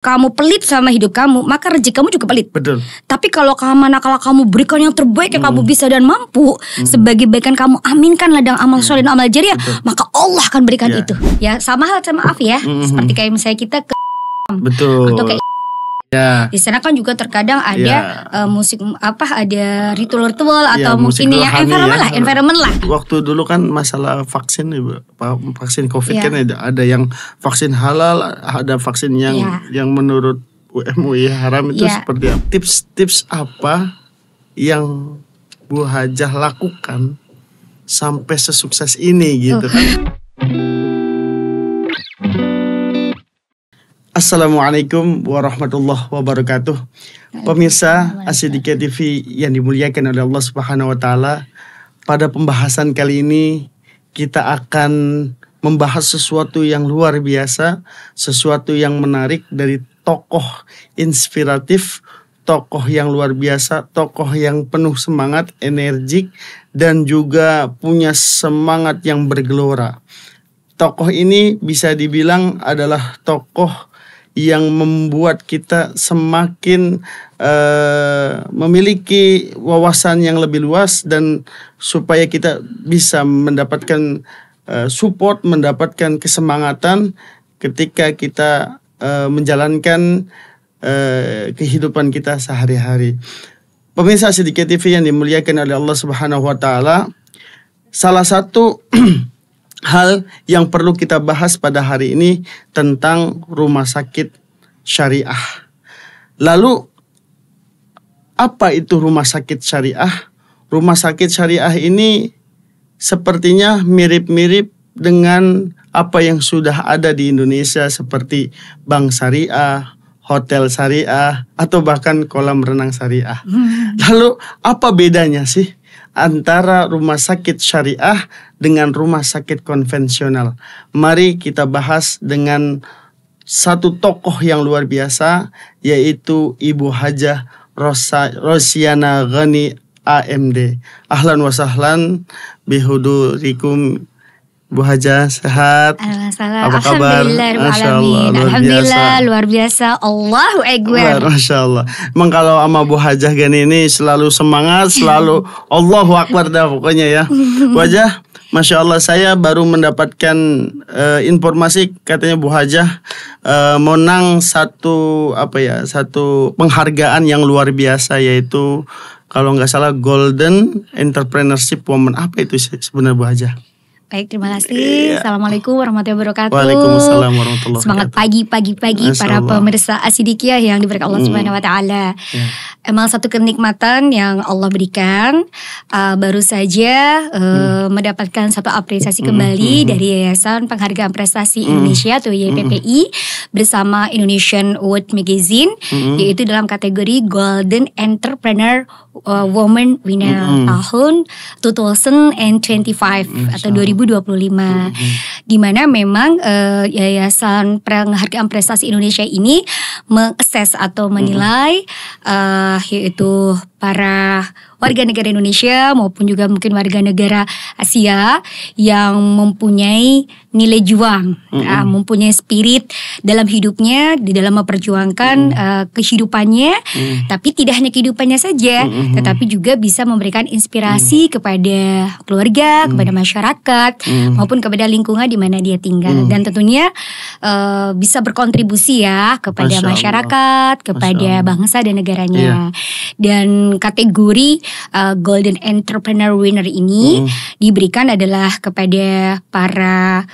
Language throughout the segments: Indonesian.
kamu pelit sama hidup kamu, maka rezeki kamu juga pelit. Betul. Tapi kalau kamu berikan yang terbaik yang kamu bisa dan mampu, sebagai kebaikan kamu aminkanlah dengan amal soleh dan amal jariah, maka Allah akan berikan itu. Ya sama hal sama maaf ya, seperti kayak misalnya kita ke Betul. atau kayak Ya. di sana kan juga terkadang ada musik ada ritual atau mungkin yang environment lah. Waktu dulu kan masalah vaksin Ibu, vaksin Covid kan ada yang vaksin halal, ada vaksin yang menurut MUI haram itu seperti apa? Tips-tips apa yang Bu Hajah lakukan sampai sesukses ini gitu kan? Assalamualaikum warahmatullahi wabarakatuh. Pemirsa As-Siddiqiyah TV yang dimuliakan oleh Allah Subhanahu wa taala. Pada pembahasan kali ini kita akan membahas sesuatu yang luar biasa, sesuatu yang menarik dari tokoh inspiratif, tokoh yang luar biasa, tokoh yang penuh semangat, energik dan juga punya semangat yang bergelora. Tokoh ini bisa dibilang adalah tokoh yang membuat kita semakin memiliki wawasan yang lebih luas dan supaya kita bisa mendapatkan support, mendapatkan kesemangatan ketika kita menjalankan kehidupan kita sehari-hari. Pemirsa As-Siddiqiyah TV yang dimuliakan oleh Allah Subhanahu wa taala, salah satu hal yang perlu kita bahas pada hari ini tentang rumah sakit syariah. Lalu apa itu rumah sakit syariah? Rumah sakit syariah ini sepertinya mirip-mirip dengan apa yang sudah ada di Indonesia seperti bank syariah, hotel syariah, atau bahkan kolam renang syariah. Lalu apa bedanya sih antara rumah sakit syariah dengan rumah sakit konvensional? Mari kita bahas dengan satu tokoh yang luar biasa, yaitu Ibu Hajah Rosiana Ghani AMD. Ahlan wa sahlan bihudurikum. Bu Hajah, sehat? Apa kabar? Alhamdulillah, luar biasa. Allahu Akbar. Masya Allah. Emang kalau sama Bu Hajah Ghani ini selalu semangat, selalu Allahu Akbar dah pokoknya ya. Bu Hajah, Masya Allah, saya baru mendapatkan informasi katanya Bu Hajah menang satu penghargaan yang luar biasa, yaitu kalau nggak salah Golden Entrepreneurship Woman. Apa itu sebenarnya Bu Hajah? Baik, terima kasih. Assalamualaikum warahmatullahi wabarakatuh. Waalaikumsalam warahmatullahi wabarakatuh. Semangat pagi para pemirsa As-Siddiqiyah yang diberikan Allah Subhanahu wa taala. Emang satu kenikmatan yang Allah berikan. Baru saja mendapatkan satu apresiasi kembali dari Yayasan Penghargaan Prestasi Indonesia atau YPPI bersama Indonesian World Magazine, yaitu dalam kategori Golden Entrepreneur Woman Winner tahun 2025 atau 2025, di mana memang Yayasan Penghargaan Prestasi Indonesia ini mengakses atau menilai yaitu para warga negara Indonesia maupun juga mungkin warga negara Asia yang mempunyai nilai juang, mempunyai spirit dalam hidupnya, di dalam memperjuangkan kehidupannya, tapi tidak hanya kehidupannya saja, tetapi juga bisa memberikan inspirasi kepada keluarga, kepada masyarakat, maupun kepada lingkungan di mana dia tinggal, dan tentunya bisa berkontribusi ya kepada masyarakat, kepada bangsa dan negaranya. Dan kategori Golden Entrepreneur Winner ini diberikan adalah kepada para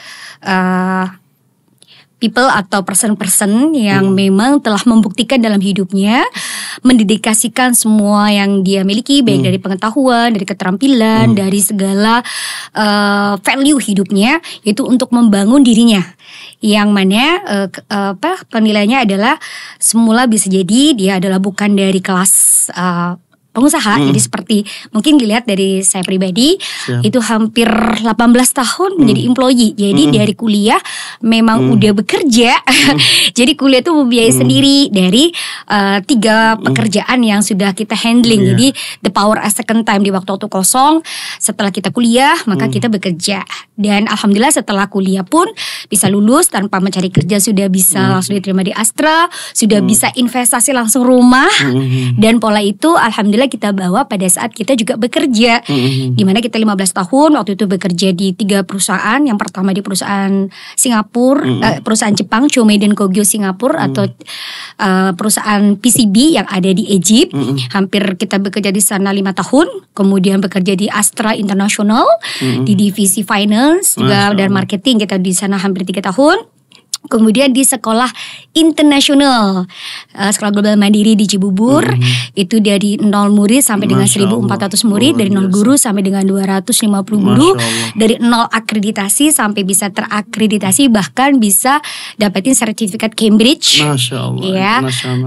people atau person-person yang memang telah membuktikan dalam hidupnya, mendedikasikan semua yang dia miliki, baik dari pengetahuan, dari keterampilan, dari segala value hidupnya, itu untuk membangun dirinya. Yang mana penilaiannya adalah semula bisa jadi dia adalah bukan dari kelas pengusaha. Jadi seperti mungkin dilihat dari saya pribadi, itu hampir 18 tahun menjadi employee. Jadi dari kuliah memang udah bekerja. Jadi kuliah itu membiayai sendiri dari 3 pekerjaan yang sudah kita handling. Jadi the power as second time, di waktu-waktu kosong setelah kita kuliah maka kita bekerja. Dan alhamdulillah setelah kuliah pun bisa lulus tanpa mencari kerja, sudah bisa langsung diterima di Astra, sudah bisa investasi langsung rumah. Dan pola itu alhamdulillah kita bawa pada saat kita juga bekerja, dimana kita 15 tahun waktu itu bekerja di 3 perusahaan. Yang pertama di perusahaan Singapura, perusahaan Jepang, Chomeiden dan Kogyo Singapura, atau perusahaan PCB yang ada di Egypt. Hampir kita bekerja di sana 5 tahun. Kemudian bekerja di Astra International di divisi finance juga dan marketing, kita di sana hampir 3 tahun. Kemudian di sekolah internasional, sekolah global mandiri di Cibubur, itu dari 0 murid sampai dengan 1.400 murid, dari 0 guru sampai dengan 250 guru, dari 0 akreditasi sampai bisa terakreditasi, bahkan bisa dapetin sertifikat Cambridge. Masya Allah. Ya.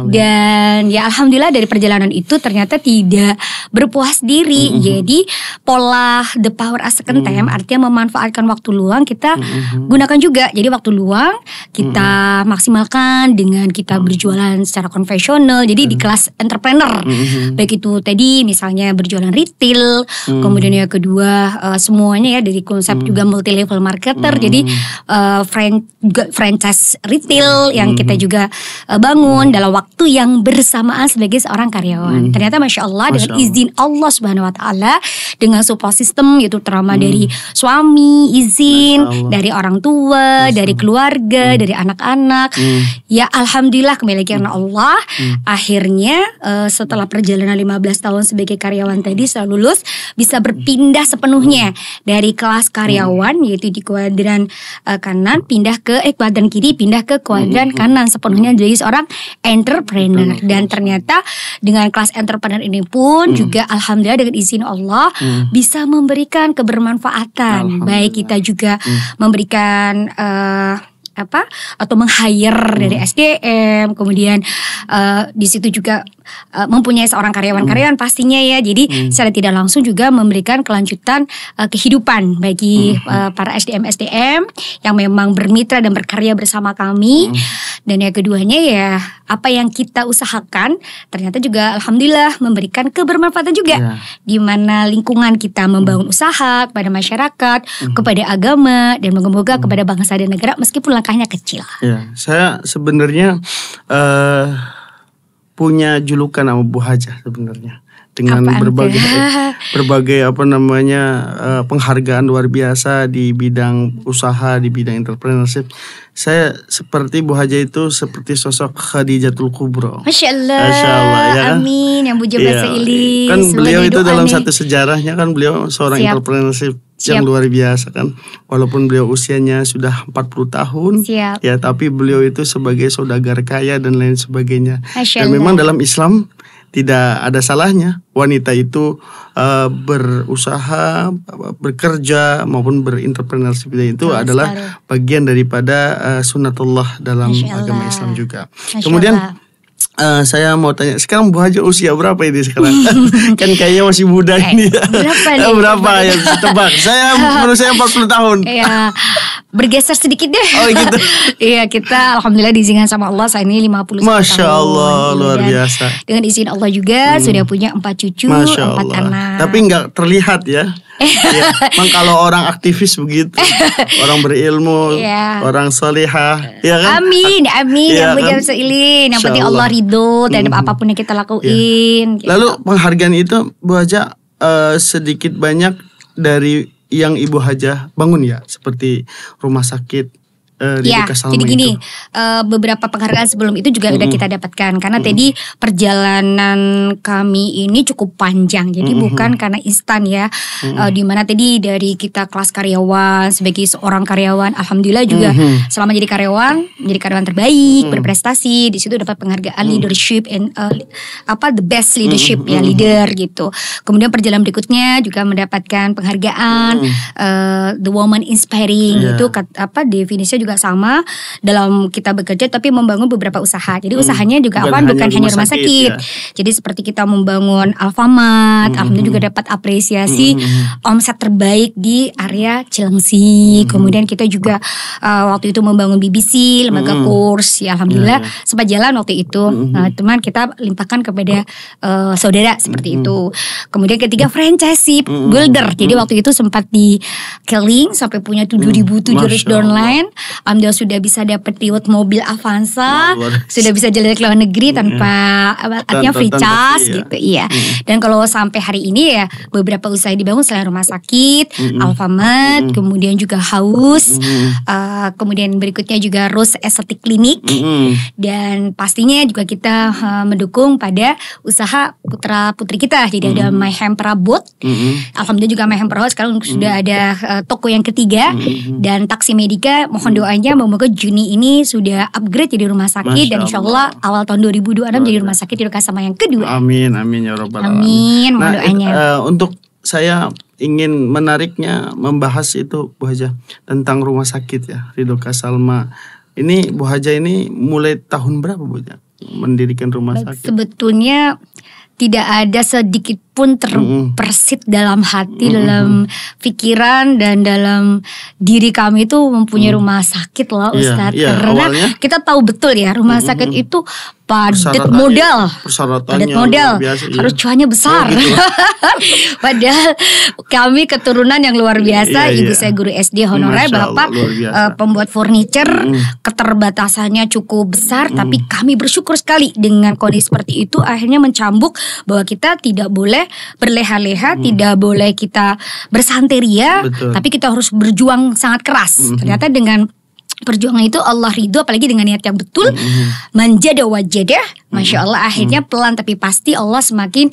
Dan ya alhamdulillah dari perjalanan itu ternyata tidak berpuas diri. Jadi pola the power as second time, artinya memanfaatkan waktu luang kita gunakan juga. Jadi waktu luang kita maksimalkan dengan kita berjualan secara konvensional. Jadi di kelas entrepreneur, baik itu tadi misalnya berjualan retail, kemudian yang kedua semuanya ya dari konsep juga multi level marketer. Jadi franchise retail yang kita juga bangun dalam waktu yang bersamaan sebagai seorang karyawan. Ternyata masya Allah dengan izin Allah Subhanahu Wa Taala, dengan support system yaitu terutama dari suami, izin dari orang tua, dari keluarga, dari anak-anak. Ya alhamdulillah kembali lagi karena Allah. Akhirnya setelah perjalanan 15 tahun sebagai karyawan tadi, setelah lulus bisa berpindah sepenuhnya dari kelas karyawan yaitu di kuadran kanan pindah ke kuadran kiri, pindah ke kuadran kanan sepenuhnya jadi seorang entrepreneur. Dan ternyata dengan kelas entrepreneur ini pun juga alhamdulillah dengan izin Allah bisa memberikan kebermanfaatan. Baik kita juga memberikan atau meng-hire dari SDM, kemudian di situ juga mempunyai seorang karyawan-karyawan pastinya ya. Jadi secara tidak langsung juga memberikan kelanjutan kehidupan bagi para SDM-SDM yang memang bermitra dan berkarya bersama kami. Dan yang keduanya ya apa yang kita usahakan ternyata juga alhamdulillah memberikan kebermanfaatan juga. Di mana lingkungan kita membangun usaha kepada masyarakat, kepada agama, dan moga-moga kepada bangsa dan negara meskipun langkahnya kecil. Ya, saya sebenarnya punya julukan nama Bu Hajah sebenarnya. Dengan berbagai penghargaan luar biasa di bidang usaha, di bidang entrepreneurship. Saya seperti Bu Hajah itu seperti sosok Khadijatul Kubra. Masya Allah, ya kan? Amin. Yang Bu Bahasa Ilis. Kan beliau itu dalam satu sejarahnya kan beliau seorang entrepreneurship yang luar biasa kan. Walaupun beliau usianya sudah 40 tahun. Ya, tapi beliau itu sebagai saudagar kaya dan lain sebagainya. Dan memang dalam Islam tidak ada salahnya wanita itu berusaha, bekerja maupun berentrepreneurship itu adalah bagian daripada sunnatullah dalam agama Islam juga. Kemudian saya mau tanya, sekarang Bu Hajah usia berapa ini sekarang? Kan kayaknya masih muda ini. Berapa ya? Tebak. Menurut saya 40 tahun. Iya. Bergeser sedikit deh. Oh gitu. Iya, kita alhamdulillah diizinkan sama Allah saat ini 51 tahun. Masya Allah, luar biasa. Dengan izin Allah juga sudah punya 4 cucu, 4 anak. Tapi nggak terlihat ya. Ya, memang kalau orang aktivis begitu, orang berilmu, orang solehah, ya kan? Amin, ya, yang kan? Yang penting Allah ridho dan apapun yang kita lakuin. Lalu penghargaan itu Bu Hajah sedikit banyak dari yang Ibu Hajah bangun ya, seperti rumah sakit. Ya, jadi gini, beberapa penghargaan sebelum itu juga udah kita dapatkan. Karena tadi perjalanan kami ini cukup panjang, jadi bukan karena instan ya. Dimana tadi dari kita kelas karyawan, sebagai seorang karyawan, alhamdulillah juga selama jadi karyawan terbaik, berprestasi. Di situ dapat penghargaan leadership and the best leadership ya, leader gitu. Kemudian perjalanan berikutnya juga mendapatkan penghargaan the woman inspiring, itu definisinya juga juga sama dalam kita bekerja, tapi membangun beberapa usaha. Jadi usahanya juga bukan hanya rumah sakit. Ya. Jadi seperti kita membangun Alfamart, alhamdulillah juga dapat apresiasi omset terbaik di area Cilengsi. Kemudian kita juga waktu itu membangun BBC, lembaga kurs, ya alhamdulillah sempat jalan waktu itu. Nah, teman kita limpahkan kepada saudara seperti itu. Kemudian ketiga franchise builder. Jadi waktu itu sempat di Keling sampai punya 7.700 downline. Alhamdulillah sudah bisa dapat reward mobil Avanza, sudah bisa jalan ke luar negeri tanpa artinya free charge gitu. Iya. Dan kalau sampai hari ini ya beberapa usaha dibangun selain rumah sakit, Alfamart, kemudian juga Haus, kemudian berikutnya juga Rose Aesthetic Clinic, dan pastinya juga kita mendukung pada usaha putra putri kita. Jadi ada My Hempera Bot, alhamdulillah juga My Hempera sekarang sudah ada toko yang ketiga, dan Taksi Medika mohon doanya semoga Juni ini sudah upgrade jadi rumah sakit, dan insyaallah awal tahun 2026 jadi rumah sakit di lokasi sama yang kedua. Amin ya rabbal alamin. Amin, mohon doanya. Untuk saya ingin menariknya membahas itu Bu Haja tentang rumah sakit ya Ridho Kasalma. Ini Bu Haja ini mulai tahun berapa Bu Haja mendirikan rumah sakit? Sebetulnya tidak ada sedikit pun terpersit dalam hati, dalam pikiran dan dalam diri kami itu mempunyai rumah sakit loh Ustadz. Karena awalnya, kita tahu betul ya rumah sakit itu padat modal, harus cuannya besar. Gitu. Padahal kami keturunan yang luar biasa, ibu saya guru SD honorer, bapak pembuat furniture, keterbatasannya cukup besar, tapi kami bersyukur sekali dengan kondisi seperti itu. Akhirnya mencambuk bahwa kita tidak boleh berleha-leha, tidak boleh kita bersanteria, tapi kita harus berjuang sangat keras. Ternyata dengan perjuangan itu Allah ridho, apalagi dengan niat yang betul. Manjada wajadah, Masya Allah, akhirnya pelan tapi pasti Allah semakin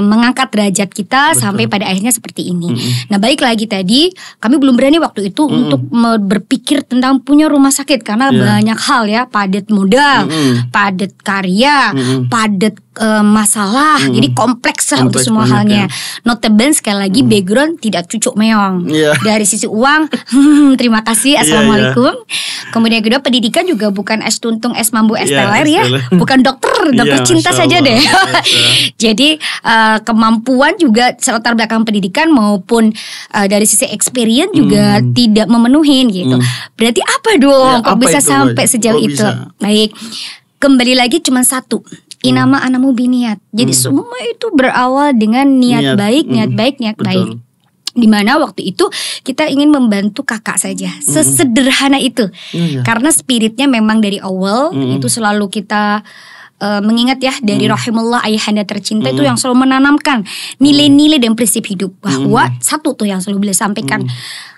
mengangkat derajat kita sampai pada akhirnya seperti ini. Nah, balik lagi tadi, kami belum berani waktu itu untuk berpikir tentang punya rumah sakit karena banyak hal ya, padat modal, padat karya, padat masalah, jadi kompleks lah untuk semua halnya. Notabene sekali lagi background tidak cucuk meong. Dari sisi uang, terima kasih, assalamualaikum. Kemudian kedua, pendidikan juga bukan es tuntung, es mambu, es teler ya, bukan dokter cinta saja deh. Jadi kemampuan juga latar belakang pendidikan maupun dari sisi experience juga tidak memenuhi gitu. Berarti apa dong kok bisa sampai sejauh itu? Baik, kembali lagi cuma satu. Inama anamu biniat. Jadi semua itu berawal dengan niat baik, niat baik. Dimana waktu itu kita ingin membantu kakak saja, sesederhana itu. Karena spiritnya memang dari awal itu selalu kita mengingat ya dari rahimullah ayahanda tercinta itu yang selalu menanamkan nilai-nilai dan prinsip hidup. Bahwa satu tuh yang selalu beliau sampaikan,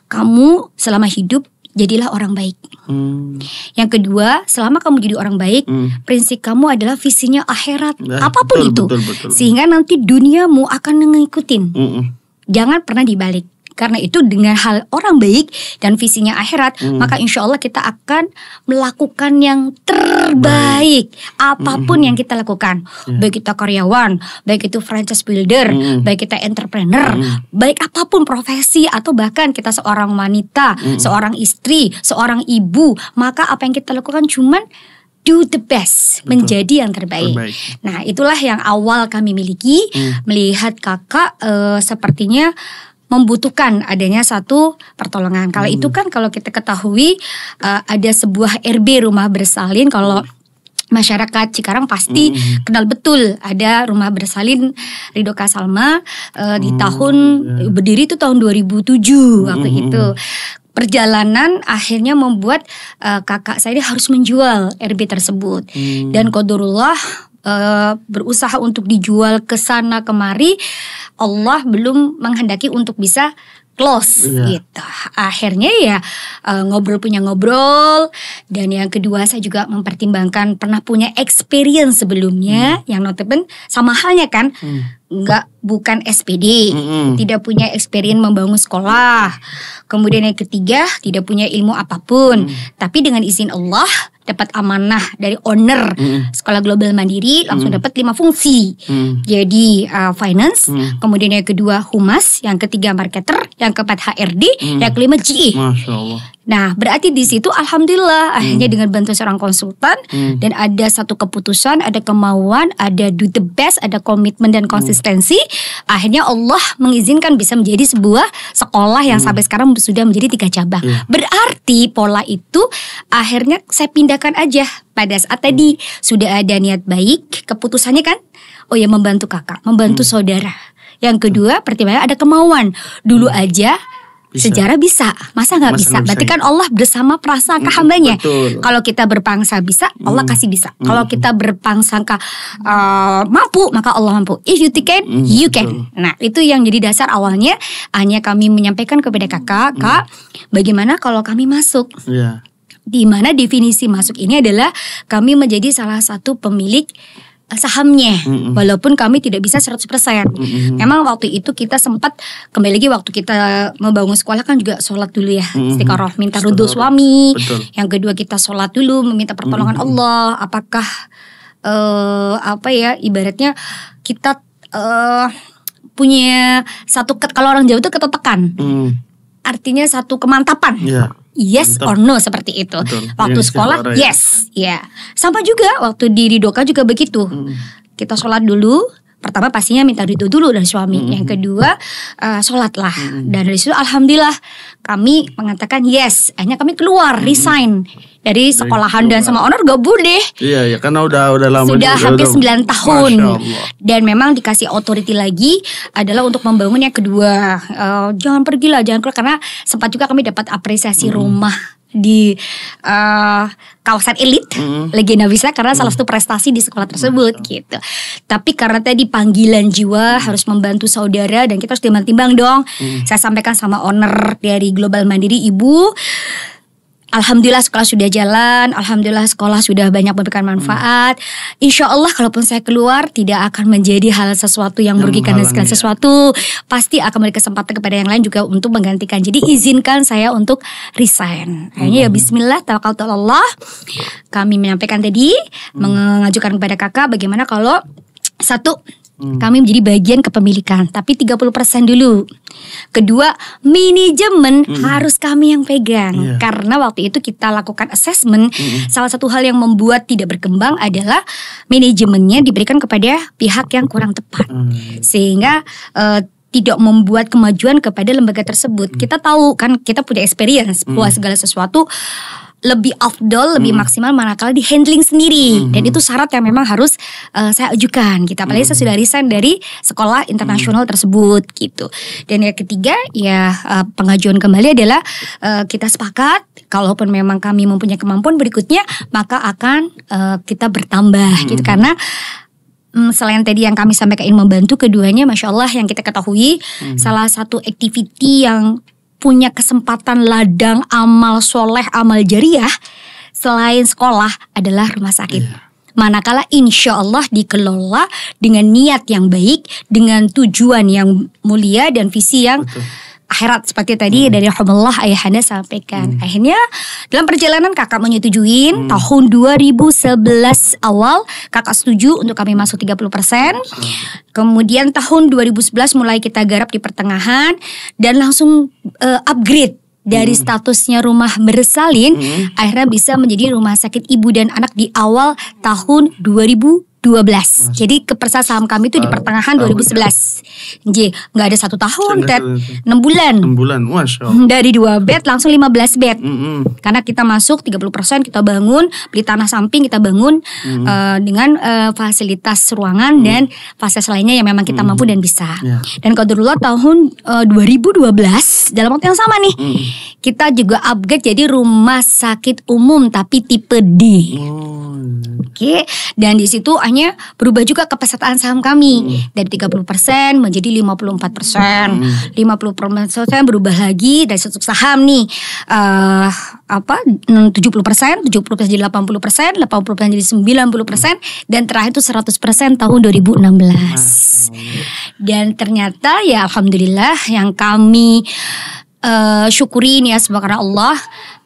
kamu selama hidup jadilah orang baik. Yang kedua, selama kamu jadi orang baik, prinsip kamu adalah visinya akhirat, apapun itu. Sehingga nanti duniamu akan ngikutin. Jangan pernah dibalik. Karena itu dengan hal orang baik dan visinya akhirat, maka insya Allah kita akan melakukan yang terbaik. Apapun yang kita lakukan, baik kita karyawan, baik itu franchise builder, baik kita entrepreneur, baik apapun profesi, atau bahkan kita seorang wanita, seorang istri, seorang ibu, maka apa yang kita lakukan cuman do the best, menjadi yang terbaik. Nah, itulah yang awal kami miliki. Melihat kakak sepertinya membutuhkan adanya satu pertolongan. Kalau itu kan kalau kita ketahui ada sebuah RB rumah bersalin. Kalau masyarakat Cikarang pasti kenal betul ada rumah bersalin Ridho Kasalma di tahun berdiri itu tahun 2007 waktu itu. Perjalanan akhirnya membuat kakak saya harus menjual RB tersebut. Dan qadarullah berusaha untuk dijual ke sana kemari, Allah belum menghendaki untuk bisa close gitu. Akhirnya ya ngobrol punya ngobrol. Dan yang kedua saya juga mempertimbangkan pernah punya experience sebelumnya yang notabene sama halnya kan, bukan SPD, tidak punya experience membangun sekolah. Kemudian yang ketiga tidak punya ilmu apapun, tapi dengan izin Allah dapat amanah dari owner Sekolah Global Mandiri, langsung dapat 5 fungsi. Jadi finance, kemudian yang kedua humas, yang ketiga marketer, yang keempat HRD, yang kelima GE. Masya Allah. Nah, berarti di situ alhamdulillah akhirnya dengan bantuan seorang konsultan dan ada satu keputusan, ada kemauan, ada do the best, ada komitmen dan konsistensi. Akhirnya Allah mengizinkan bisa menjadi sebuah sekolah yang sampai sekarang sudah menjadi 3 cabang. Berarti pola itu akhirnya saya pindahkan aja pada saat tadi sudah ada niat baik, keputusannya kan, oh ya membantu kakak, membantu saudara. Yang kedua, pertimbangan ada kemauan. Dulu aja sejarah bisa, masa nggak bisa? Berarti kan Allah bersama prasangka hambanya. Kalau kita berprasangka bisa, Allah kasih bisa. Kalau kita berprasangka mampu, maka Allah mampu. If you can, you can. Nah, itu yang jadi dasar awalnya. Hanya kami menyampaikan kepada kakak, Kak, bagaimana kalau kami masuk? Di mana definisi masuk ini adalah kami menjadi salah satu pemilik sahamnya, walaupun kami tidak bisa 100%. Memang waktu itu kita sempat, kembali lagi waktu kita membangun sekolah kan juga sholat dulu ya, istiqoroh, minta ridho suami. Yang kedua kita sholat dulu, meminta pertolongan Allah. Apakah ibaratnya kita punya satu, kalau orang Jawa itu ketetekan, artinya satu kemantapan. Yes or no, seperti itu. Waktu sekolah yes, ya. Sama juga waktu di Ridoka juga begitu. Kita sholat dulu. Pertama pastinya minta ridho dulu dari suami. Yang kedua sholatlah. Dan dari situ alhamdulillah kami mengatakan yes. Akhirnya kami keluar resign dari sekolahan dan sama owner gak boleh. Iya, karena udah lama. Sudah hampir 9 tahun. Dan memang dikasih authority lagi adalah untuk membangun yang kedua. Jangan pergilah, jangan keluar. Karena sempat juga kami dapat apresiasi rumah di kawasan elit Legenda Wisata karena salah satu prestasi di sekolah tersebut gitu. Tapi karena tadi panggilan jiwa harus membantu saudara dan kita harus timbang-timbang dong. Saya sampaikan sama owner dari Global Mandiri, Ibu, alhamdulillah sekolah sudah jalan, alhamdulillah sekolah sudah banyak memberikan manfaat. Insya Allah kalaupun saya keluar tidak akan menjadi hal sesuatu yang merugikan dan segala sesuatu. Pasti akan memberi kesempatan kepada yang lain juga untuk menggantikan. Jadi izinkan saya untuk resign. Akhirnya ya bismillah, tawakkaltu Allah. Kami menyampaikan tadi, mengajukan kepada kakak bagaimana kalau satu, kami menjadi bagian kepemilikan, tapi 30% dulu. Kedua, manajemen harus kami yang pegang. Karena waktu itu kita lakukan assessment, salah satu hal yang membuat tidak berkembang adalah manajemennya diberikan kepada pihak yang kurang tepat. Sehingga tidak membuat kemajuan kepada lembaga tersebut. Kita tahu kan, kita punya experience bahwa segala sesuatu lebih afdol, lebih maksimal manakala di handling sendiri. Dan itu syarat yang memang harus saya ajukan gitu. Apalagi saya sudah resign dari sekolah internasional tersebut gitu. Dan yang ketiga ya pengajuan kembali adalah kita sepakat kalaupun memang kami mempunyai kemampuan berikutnya maka akan kita bertambah gitu. Karena selain tadi yang kami sampaikan ingin membantu, keduanya Masya Allah yang kita ketahui salah satu activity yang punya kesempatan ladang amal soleh, amal jariah selain sekolah adalah rumah sakit. Manakala insya Allah dikelola dengan niat yang baik, dengan tujuan yang mulia dan visi yang akhirat seperti tadi dari Alhamdulillah ayahanda sampaikan. Akhirnya dalam perjalanan kakak menyetujuin tahun 2011 awal kakak setuju untuk kami masuk 30%. Kemudian tahun 2011 mulai kita garap di pertengahan dan langsung upgrade dari statusnya rumah bersalin akhirnya bisa menjadi rumah sakit ibu dan anak di awal tahun 2012. Jadi kepercayaan saham kami itu di pertengahan 2011. Jadi gak ada 1 tahun, 6 bulan. 6 bulan, Masya Allah. Dari 2 bed langsung 15 bed. Karena kita masuk 30% kita bangun, beli tanah samping kita bangun dengan fasilitas ruangan dan fasilitas lainnya yang memang kita mampu dan bisa. Dan qadarullah tahun 2012 dalam waktu yang sama nih kita juga upgrade jadi rumah sakit umum tapi tipe D. Oke. Dan di situ hanya berubah juga kepesertaan saham kami dari 30% menjadi 54%. 50% berubah lagi dari satu saham nih 70%, 70% jadi 80%, 80% jadi 90% dan terakhir itu 100% tahun 2016. Dan ternyata ya alhamdulillah yang kami syukurin ya subhanahu Allah.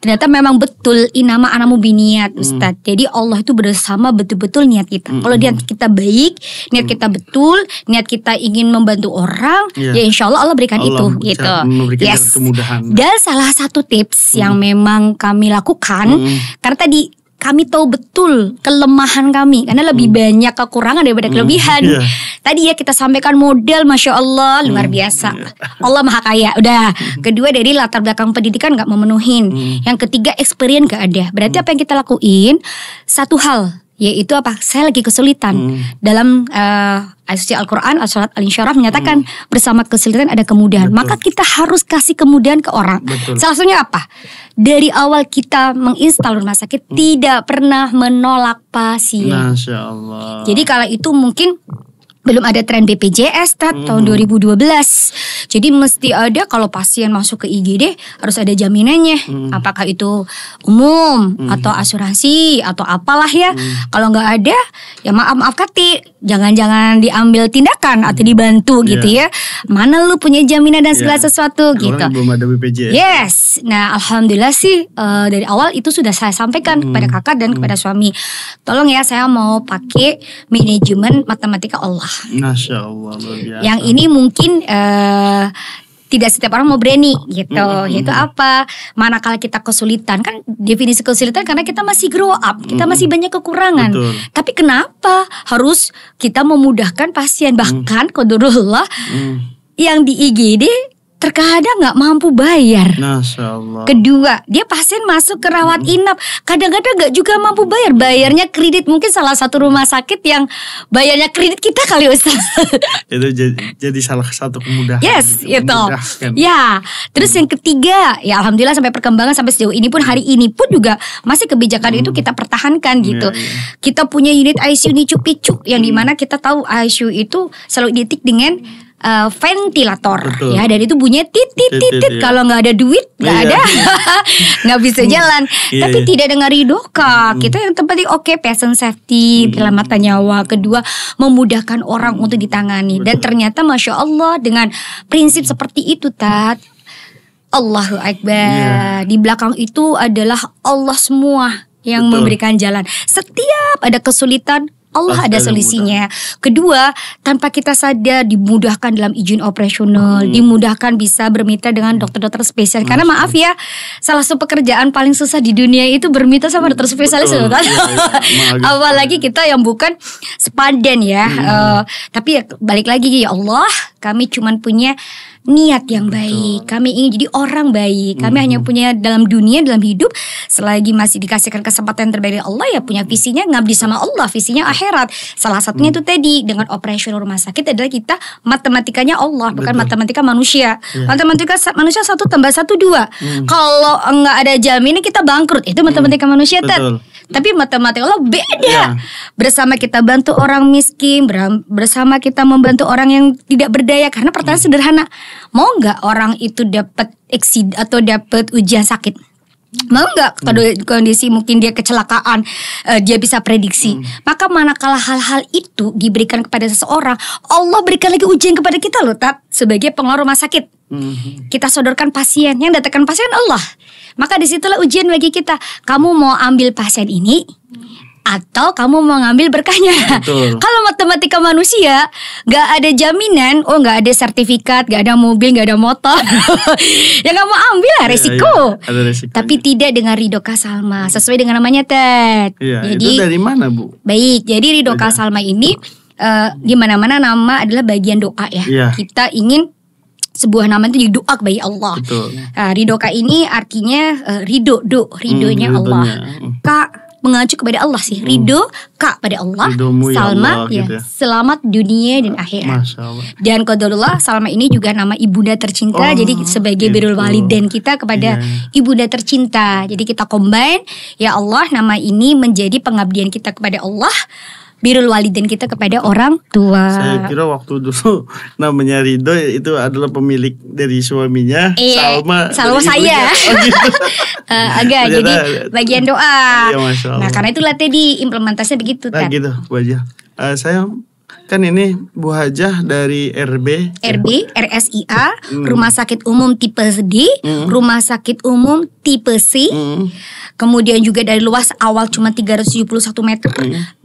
Ternyata memang betul inama anamu biniat Ustadz. Jadi Allah itu bersama betul-betul niat kita. Kalau niat kita baik, niat kita betul, niat kita ingin membantu orang, ya insya Allah Allah berikan itu gitu. Yes. Kemudahan. Dan salah satu tips yang memang kami lakukan, karena tadi kami tahu betul kelemahan kami, karena lebih banyak kekurangan daripada kelebihan. Tadi ya kita sampaikan modal, Masya Allah luar biasa. Allah maha kaya. Udah. Kedua dari latar belakang pendidikan gak memenuhin. Yang ketiga experience gak ada. Berarti apa yang kita lakuin? Satu hal, yaitu apa? Saya lagi kesulitan. Dalam ayat Al-Quran, Al-Surat Al-Insyirah menyatakan bersama kesulitan ada kemudahan. Maka kita harus kasih kemudahan ke orang. Salah satunya apa? Dari awal kita menginstal rumah sakit tidak pernah menolak pasien. Masya Allah. Jadi kalau itu mungkin belum ada tren BPJS tahun 2012. Jadi mesti ada kalau pasien masuk ke IGD harus ada jaminannya. Apakah itu umum atau asuransi atau apalah ya. Kalau nggak ada ya maaf Kati, jangan diambil tindakan atau dibantu gitu ya. Mana lu punya jaminan dan segala sesuatu gitu. Belum ada BPJS. Yes. Nah alhamdulillah sih dari awal itu sudah saya sampaikan kepada kakak dan kepada suami. Tolong ya saya mau pakai manajemen matematika Allah. Masya Allah luar biasa. Yang ini mungkin tidak setiap orang mau berani gitu. Itu apa? Manakala kita kesulitan, kan definisi kesulitan karena kita masih grow up, kita masih banyak kekurangan. Tapi kenapa harus kita memudahkan pasien? Bahkan qadarullah yang di IGD terkadang gak mampu bayar. Masya Allah. Kedua, dia pasien masuk ke rawat inap, kadang-kadang gak juga mampu bayar. Bayarnya kredit, mungkin salah satu rumah sakit yang bayarnya kredit kita kali Ustaz. Itu jadi salah satu kemudahan. Yes, itu. Ya, terus yang ketiga, ya alhamdulillah sampai perkembangan sampai sejauh ini pun, hari ini pun juga masih kebijakan itu kita pertahankan gitu. Kita punya unit ICU nicu-picu yang dimana kita tahu ICU itu selalu identik dengan ventilator. Ya, dan itu bunyinya tit kalau nggak ada duit nggak ada nggak bisa jalan. Tapi tidak dengan ridho Kak, kita yang terpenting patient safety, penyelamatan nyawa. Kedua, memudahkan orang untuk ditangani. Dan ternyata Masya Allah dengan prinsip seperti itu Tat, Allahu Akbar, di belakang itu adalah Allah semua yang memberikan jalan. Setiap ada kesulitan Allah ada solusinya. Kedua, tanpa kita sadar dimudahkan dalam izin operasional, dimudahkan bisa bermitra dengan dokter-dokter spesialis. Karena maaf ya, salah satu pekerjaan paling susah di dunia itu bermitra sama dokter spesialis. Apalagi kita yang bukan sepadan ya. Tapi ya, balik lagi ya Allah, kami cuma punya niat yang baik. Kami ingin jadi orang baik. Kami hanya punya dalam dunia, dalam hidup, selagi masih dikasihkan kesempatan yang terbaik dari Allah, ya punya visinya ngabdi sama Allah, visinya akhirat. Salah satunya itu tadi dengan operasional rumah sakit adalah kita matematikanya Allah, bukan matematika manusia. Matematika manusia 1 tambah 1 2. Kalau nggak ada jaminan kita bangkrut. Itu matematika manusia. Tapi matematika Allah beda. Bersama kita bantu orang miskin, bersama kita membantu orang yang tidak berdaya. Karena pertanyaan sederhana, mau nggak orang itu dapat exit atau dapat ujian sakit? Mau nggak kondisi mungkin dia kecelakaan, dia bisa prediksi. Maka manakala hal-hal itu diberikan kepada seseorang, Allah berikan lagi ujian kepada kita loh Tat, sebagai pengelola rumah sakit. Kita sodorkan pasien, yang datangkan pasien Allah. Maka disitulah ujian bagi kita. Kamu mau ambil pasien ini atau kamu mau ngambil berkahnya? Kalau matematika manusia gak ada jaminan, nggak ada sertifikat, gak ada mobil, gak ada motor. Ya gak mau ambil lah, resiko. Ada resiko. Tapi tidak dengan ridho kasalma, sesuai dengan namanya Ted. Jadi itu dari mana Bu? Baik, jadi ridho kasalma ini di mana-mana nama adalah bagian doa ya. Kita ingin sebuah nama itu jadi doa bagi Allah. Ridhoka ini artinya ridhonya Allah. Kak mengacu kepada Allah sih. Ridho Kak pada Allah. Salma ya, gitu ya, selamat dunia dan akhirat. Dan qadarullah Salma ini juga nama ibunda tercinta. Jadi sebagai birrul walidain kita kepada ibunda tercinta. Jadi kita combine, ya Allah, nama ini menjadi pengabdian kita kepada Allah, birrul walidain kita kepada orang tua. Saya kira waktu dulu namanya Ridho itu adalah pemilik dari suaminya. Salma saya. Gitu. Agak jadi bagian doa. Nah karena itulah tadi implementasinya begitu. Nah gitu Bu aja. Saya Kan ini Bu Hajah dari RB, RSIA, Rumah Sakit Umum Tipe D, Rumah Sakit Umum Tipe C. Kemudian juga dari luas awal cuma 371 meter,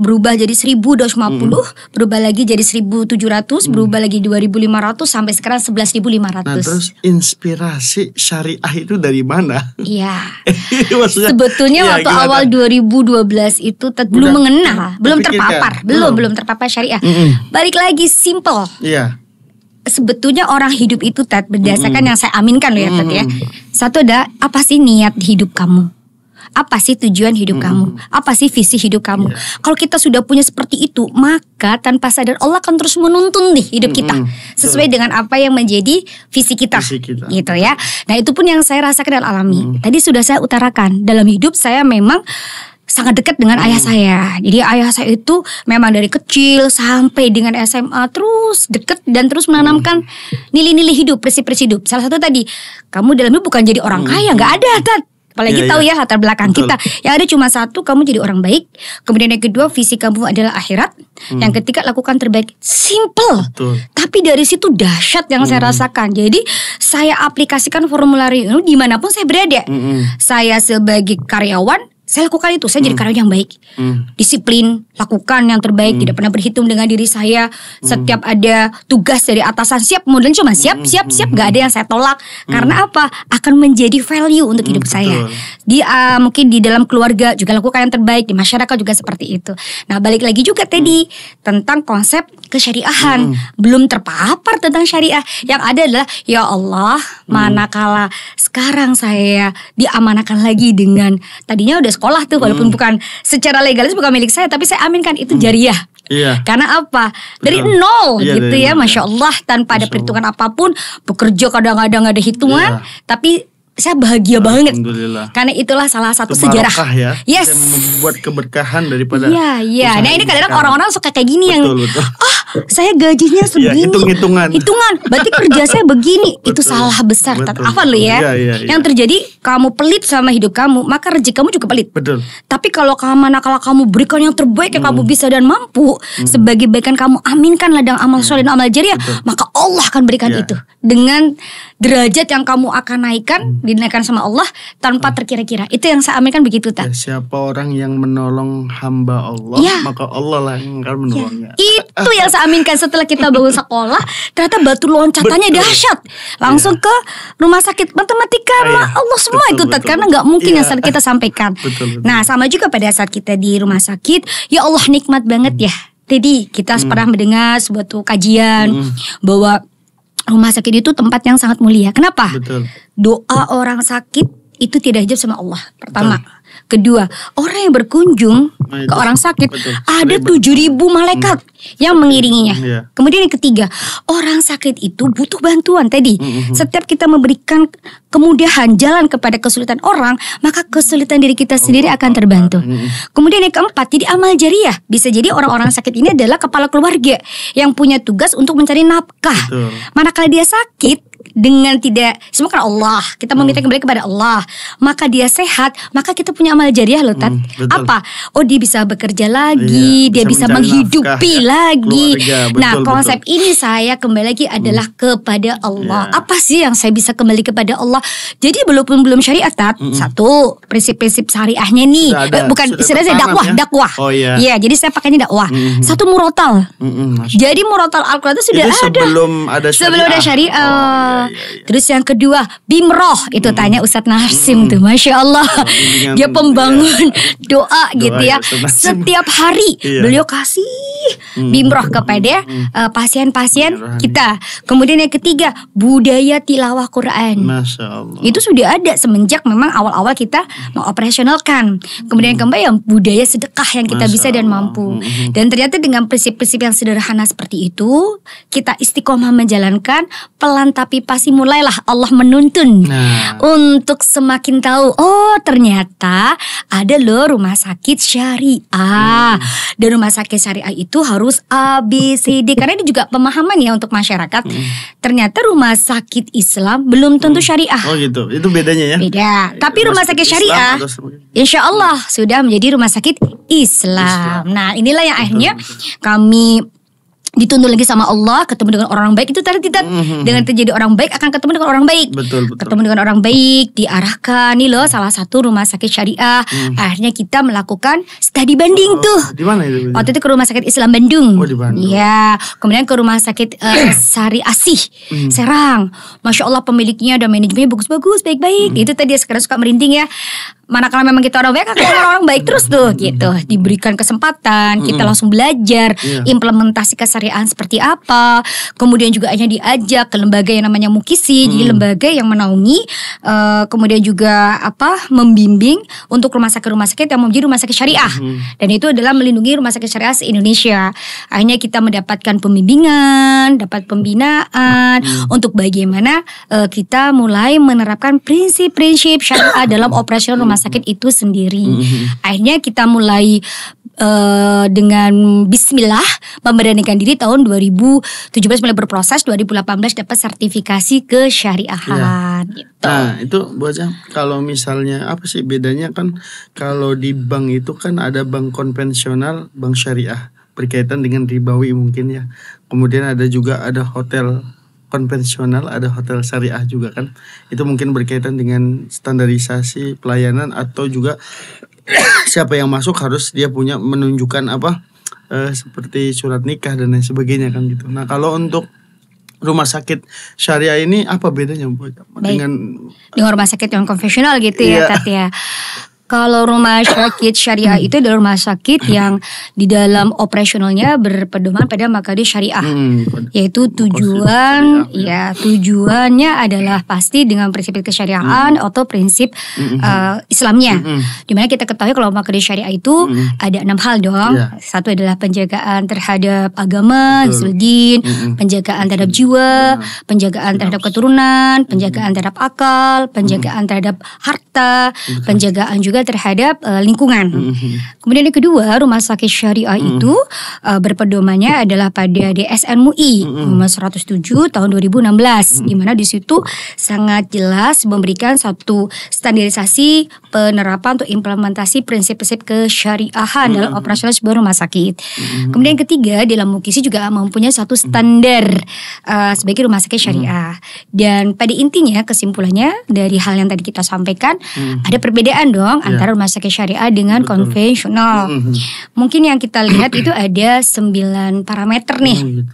berubah jadi 1.250, berubah lagi jadi 1.700, berubah lagi 2.500 sampai sekarang 11.500. Nah, terus inspirasi syariah itu dari mana? Iya. Maksudnya, sebetulnya ya, waktu gimana? awal 2012 itu belum mengenal, belum terpapar, belum terpapar syariah. Balik lagi simple. Iya. Sebetulnya orang hidup itu Tat, berdasarkan yang saya aminkan loh ya Tat ya. Satu ada, apa sih niat hidup kamu? Apa sih tujuan hidup kamu? Apa sih visi hidup kamu? Kalau kita sudah punya seperti itu, maka tanpa sadar Allah akan terus menuntun nih hidup kita sesuai dengan apa yang menjadi visi kita. Gitu ya. Nah, itu pun yang saya rasakan dan alami. Tadi sudah saya utarakan, dalam hidup saya memang sangat dekat dengan ayah saya. Jadi ayah saya itu memang dari kecil sampai dengan SMA terus dekat dan terus menanamkan nilai-nilai hidup, prinsip-prinsip hidup. Salah satu tadi, kamu dalam hidup bukan jadi orang kaya, nggak ada Tat. Apalagi tahu ya latar belakang kita. Yang ada cuma satu, kamu jadi orang baik. Kemudian yang kedua, visi kamu adalah akhirat. Yang ketiga, lakukan terbaik. Simple. Tapi dari situ dahsyat yang saya rasakan. Jadi saya aplikasikan formulari ini dimanapun saya berada. Saya sebagai karyawan, saya lakukan itu, saya jadi karyawan yang baik, disiplin, lakukan yang terbaik, tidak pernah berhitung dengan diri saya. Setiap ada tugas dari atasan, siap, kemudian cuma siap, gak ada yang saya tolak. Karena apa? Akan menjadi value untuk hidup saya. Mungkin di dalam keluarga juga lakukan yang terbaik, di masyarakat juga seperti itu. Nah, balik lagi juga tadi tentang konsep kesyariahan, belum terpapar tentang syariah. Yang ada adalah, ya Allah, manakala sekarang saya diamanahkan lagi dengan, tadinya udah sekolah tuh, walaupun bukan secara legalis bukan milik saya, tapi saya aminkan itu jariah. Karena apa? Dari nol gitu ya, Masya Allah, tanpa ada perhitungan apapun, bekerja kadang-kadang ada hitungan, tapi saya bahagia banget. Karena itulah salah satu itu sejarah. Ya. Yes. Saya membuat keberkahan daripada. Iya. Nah, ini kadang-kadang orang-orang suka kayak gini yang saya gajinya segini. Hitungan. Berarti kerja saya begini. Itu salah besar. Apa lo ya? Yang terjadi, kamu pelit sama hidup kamu, maka rezeki kamu juga pelit. Tapi kalau manakala kamu berikan yang terbaik yang kamu bisa dan mampu, sebagai kebaikan kamu aminkan ladang amal soleh dan amal jariah, maka Allah akan berikan itu dengan derajat yang kamu akan dinaikkan sama Allah tanpa terkira-kira. Itu yang saya aminkan begitu Tat. Siapa orang yang menolong hamba Allah, maka Allah lah yang akan menolongnya. Itu yang saya aminkan. Setelah kita bangun sekolah, ternyata batu loncatannya dahsyat. Langsung ke rumah sakit matematika, Allah semua itu Tat. Karena gak mungkin yang kita sampaikan. Nah, sama juga pada saat kita di rumah sakit, ya Allah nikmat banget ya. Jadi kita pernah mendengar sebuah kajian bahwa rumah sakit itu tempat yang sangat mulia. Kenapa? Doa orang sakit itu tidak hijab sama Allah. Pertama. Kedua, orang yang berkunjung ke orang sakit ada 7.000 malaikat yang mengiringinya. Kemudian yang ketiga, orang sakit itu butuh bantuan tadi. Setiap kita memberikan kemudahan jalan kepada kesulitan orang, maka kesulitan diri kita sendiri akan terbantu. Kemudian yang keempat, jadi amal jariah. Bisa jadi orang-orang sakit ini adalah kepala keluarga yang punya tugas untuk mencari nafkah. Manakala dia sakit, dengan tidak, semua kan Allah, kita meminta kembali kepada Allah, maka dia sehat, maka kita punya amal jariah loh Tat. Apa? Oh, dia bisa bekerja lagi, dia bisa menghidupi lagi. Nah, konsep ini saya kembali lagi adalah kepada Allah. Apa sih yang saya bisa kembali kepada Allah? Jadi belum syariat Tat. Satu, prinsip-prinsip syariahnya nih, bukan istilahnya dakwah. Iya, jadi saya pakainya dakwah. Satu, murotal. Jadi murotal Al-Quran itu sudah ada sebelum ada syariah. Terus yang kedua, bimroh. Itu tanya Ustadz Nasim tuh, Masya Allah. Dia pembangun doa gitu ya. Setiap hari beliau kasih bimroh kepada pasien-pasien kita. Kemudian yang ketiga, budaya tilawah Quran. Masya Allah. Itu sudah ada semenjak memang awal-awal kita mengoperasionalkan. Kemudian yang keempat, yang budaya sedekah yang kita bisa dan mampu. Dan ternyata dengan prinsip-prinsip yang sederhana seperti itu, kita istiqomah menjalankan, pelan tapi pasti mulailah Allah menuntun untuk semakin tahu, oh ternyata ada loh rumah sakit syariah. Dan rumah sakit syariah itu harus ABCD, karena ini juga pemahaman ya untuk masyarakat. Ternyata rumah sakit Islam belum tentu syariah. Oh gitu, itu bedanya ya? Beda. Tapi rumah sakit syariah insya Allah sudah menjadi rumah sakit Islam. Nah, inilah yang akhirnya kami dituntun lagi sama Allah, ketemu dengan orang baik, itu tadi kita dengan terjadi orang baik akan ketemu dengan orang baik. Betul. Ketemu dengan orang baik, diarahkan nih loh salah satu rumah sakit syariah. Akhirnya kita melakukan studi banding tuh. Di mana itu? Waktu itu ke Rumah Sakit Islam Bandung. Oh, di Bandung. Ya, kemudian ke Rumah Sakit Sari Asih Serang. Masya Allah pemiliknya dan manajemennya bagus-bagus, baik-baik. Itu tadi sekarang suka merinding ya. Manakala memang kita orang baik, akan orang baik terus tuh gitu. Diberikan kesempatan, kita langsung belajar implementasi kesariaan seperti apa. Kemudian juga hanya diajak ke lembaga yang namanya Mukisi, jadi lembaga yang menaungi, kemudian juga membimbing untuk rumah sakit yang menjadi rumah sakit syariah. Dan itu adalah melindungi rumah sakit syariah se-Indonesia. Akhirnya kita mendapatkan pembimbingan, dapat pembinaan untuk bagaimana kita mulai menerapkan prinsip-prinsip syariah dalam operasional rumah sakit itu sendiri. Akhirnya kita mulai dengan bismillah memberanikan diri tahun 2017 mulai berproses, 2018 dapat sertifikasi kesyariahan gitu. Nah itu Bu Aja, kalau misalnya apa sih bedanya, kan kalau di bank itu kan ada bank konvensional, bank syariah berkaitan dengan ribawi mungkin ya. Kemudian ada hotel konvensional, ada hotel syariah juga kan. Itu mungkin berkaitan dengan standarisasi pelayanan atau juga siapa yang masuk harus dia punya menunjukkan seperti surat nikah dan lain sebagainya kan gitu. Nah kalau untuk rumah sakit syariah ini apa bedanya Bu? Dengan rumah sakit yang konvensional gitu ya Tat ya. Kalau rumah sakit syariah itu adalah rumah sakit yang di dalam operasionalnya berpedoman pada makadir syariah. Yaitu tujuannya adalah pasti dengan prinsip kesyariahan atau prinsip Islamnya. Dimana kita ketahui kalau makadir syariah itu ada 6 hal dong. Satu adalah penjagaan terhadap agama, hifzuddin, penjagaan terhadap jiwa, penjagaan terhadap keturunan, penjagaan terhadap akal, penjagaan terhadap harta, penjagaan juga terhadap lingkungan. Kemudian yang kedua, rumah sakit syariah itu berpedomannya adalah pada DSN MUI nomor 107 tahun 2016, di mana di situ sangat jelas memberikan satu standarisasi penerapan untuk implementasi prinsip-prinsip kesyariahan dalam operasional sebuah rumah sakit. Kemudian yang ketiga, dalam Mukisi juga mempunyai satu standar sebagai rumah sakit syariah. Dan pada intinya kesimpulannya dari hal yang tadi kita sampaikan, ada perbedaan dong antara rumah sakit syariah dengan konvensional. Mungkin yang kita lihat itu ada 9 parameter nih.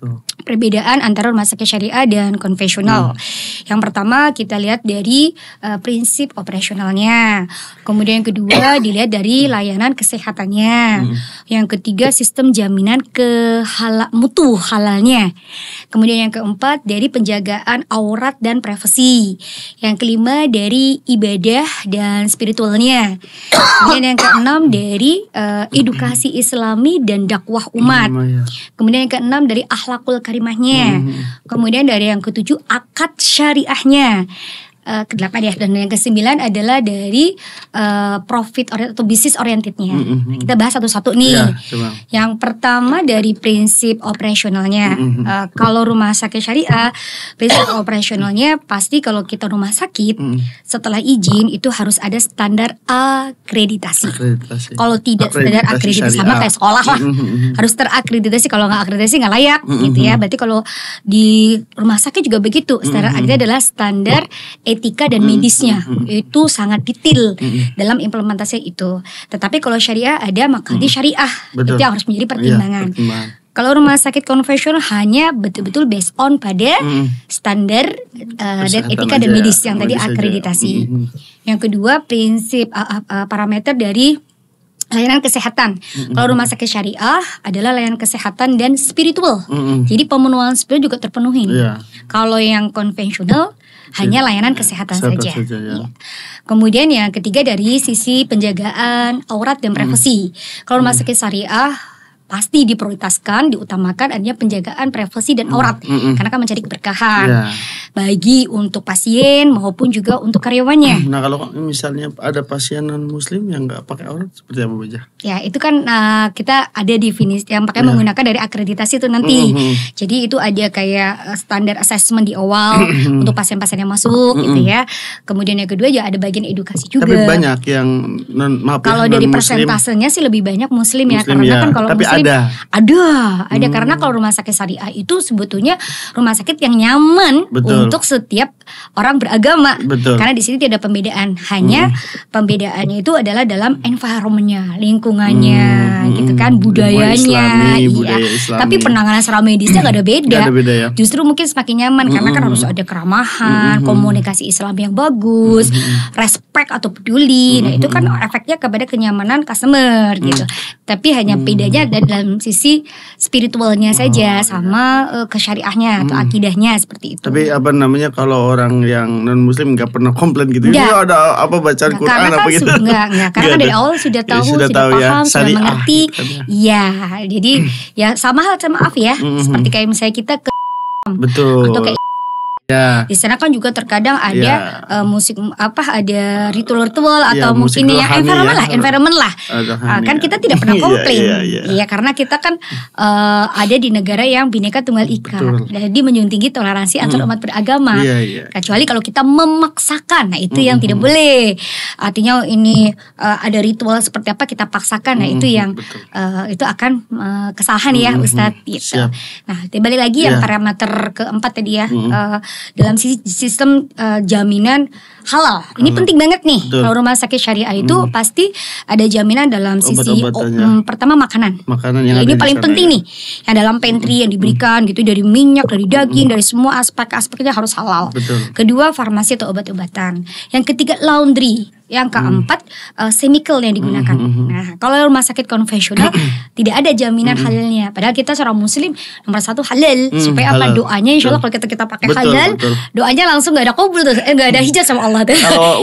Perbedaan antara rumah sakit syariah dan konvensional. Yang pertama kita lihat dari prinsip operasionalnya. Kemudian yang kedua dilihat dari layanan kesehatannya. Yang ketiga sistem jaminan mutu halalnya. Kemudian yang keempat dari penjagaan aurat dan privasi. Yang kelima dari ibadah dan spiritualnya. Kemudian yang keenam dari edukasi Islami dan dakwah umat. Kemudian yang keenam dari akhlakul karimahnya. Kemudian dari yang ketujuh akad syariahnya. Kedelapan ya, dan yang kesembilan adalah dari profit atau bisnis orientednya. Kita bahas satu-satu nih. Yang pertama dari prinsip operasionalnya. Kalau rumah sakit syariah, prinsip operasionalnya pasti kalau kita rumah sakit setelah izin itu harus ada standar akreditasi. Kalau tidak standar akreditasi sama kayak sekolah lah, harus terakreditasi. Kalau nggak akreditasi nggak layak, gitu ya. Berarti kalau di rumah sakit juga begitu. Standar akreditasi adalah standar etika dan medisnya, itu sangat detail dalam implementasi itu. Tetapi kalau syariah ada makadir syariah, itu yang harus menjadi pertimbangan. Kalau rumah sakit konvensional hanya betul-betul based on pada standar dan etika dan medis yang tadi akreditasi. Yang kedua prinsip parameter dari layanan kesehatan. Kalau rumah sakit syariah adalah layanan kesehatan dan spiritual. Jadi pemenuhan spiritual juga terpenuhi. Kalau yang konvensional hanya layanan kesehatan saja. Ya. Kemudian yang ketiga dari sisi penjagaan aurat dan privasi. Kalau rumah sakit syariah pasti diprioritaskan, diutamakan adanya penjagaan privasi dan aurat, karena kan mencari keberkahan bagi untuk pasien maupun juga untuk karyawannya. Nah kalau misalnya ada pasien non muslim yang nggak pakai aurat seperti apa aja? Ya itu kan kita ada definisi yang pakai menggunakan dari akreditasi itu nanti. Jadi itu ada kayak standar assessment di awal untuk pasien-pasien yang masuk gitu ya. Kemudian yang kedua ya ada bagian edukasi juga. Tapi banyak yang kalau dari persentasenya sih lebih banyak muslim ya, karena kan kalau tapi muslim muslim ada karena kalau rumah sakit syariah itu sebetulnya rumah sakit yang nyaman untuk setiap orang beragama. Karena di sini tidak ada pembedaan, hanya pembedaannya itu adalah dalam environmentnya, lingkungannya, gitu kan, budayanya, budaya Islami. Tapi penanganan secara medisnya gak ada beda. Ya. Justru mungkin semakin nyaman karena kan harus ada keramahan, komunikasi Islam yang bagus, respect atau peduli. Nah itu kan efeknya kepada kenyamanan customer gitu. Tapi hanya bedanya ada dalam sisi spiritualnya saja sama kesyariahnya atau akidahnya seperti itu. Tapi apa namanya kalau orang yang non muslim nggak pernah komplain gitu? Ya ada apa bacaan Quran apa gitu? Enggak, karena dari awal sudah tahu, sudah paham, sudah mengerti. Iya, jadi ya sama hal maaf ya, seperti kayak misalnya kita ke atau kayak di sana kan juga terkadang ada musik ada ritual-ritual atau mungkin yang environment lah. Kan kita tidak pernah komplain. Iya, karena kita kan ada di negara yang Bhinneka Tunggal Ika. Jadi menjunjung tinggi toleransi antar umat beragama. Kecuali kalau kita memaksakan, nah itu yang tidak boleh. Artinya ini ada ritual seperti apa kita paksakan, nah itu yang itu akan kesalahan ya Ustadz gitu. Nah, kembali lagi yang parameter keempat tadi ya. Dalam sistem jaminan halal. Ini penting banget nih. Kalau rumah sakit syariah itu pasti ada jaminan dalam sisi pertama makanan yang ini paling penting nih. Yang dalam pantry yang diberikan gitu, dari minyak, dari daging, dari semua aspek-aspeknya harus halal. Kedua, farmasi atau obat-obatan. Yang ketiga, laundry. Yang keempat, chemical yang digunakan. Nah, kalau rumah sakit konvensional tidak ada jaminan halalnya. Padahal kita seorang muslim nomor satu halal. Supaya apa? Doanya insya Allah kalau kita pakai halal, doanya langsung gak ada qabul tuh, gak ada hijab sama Allah tuh.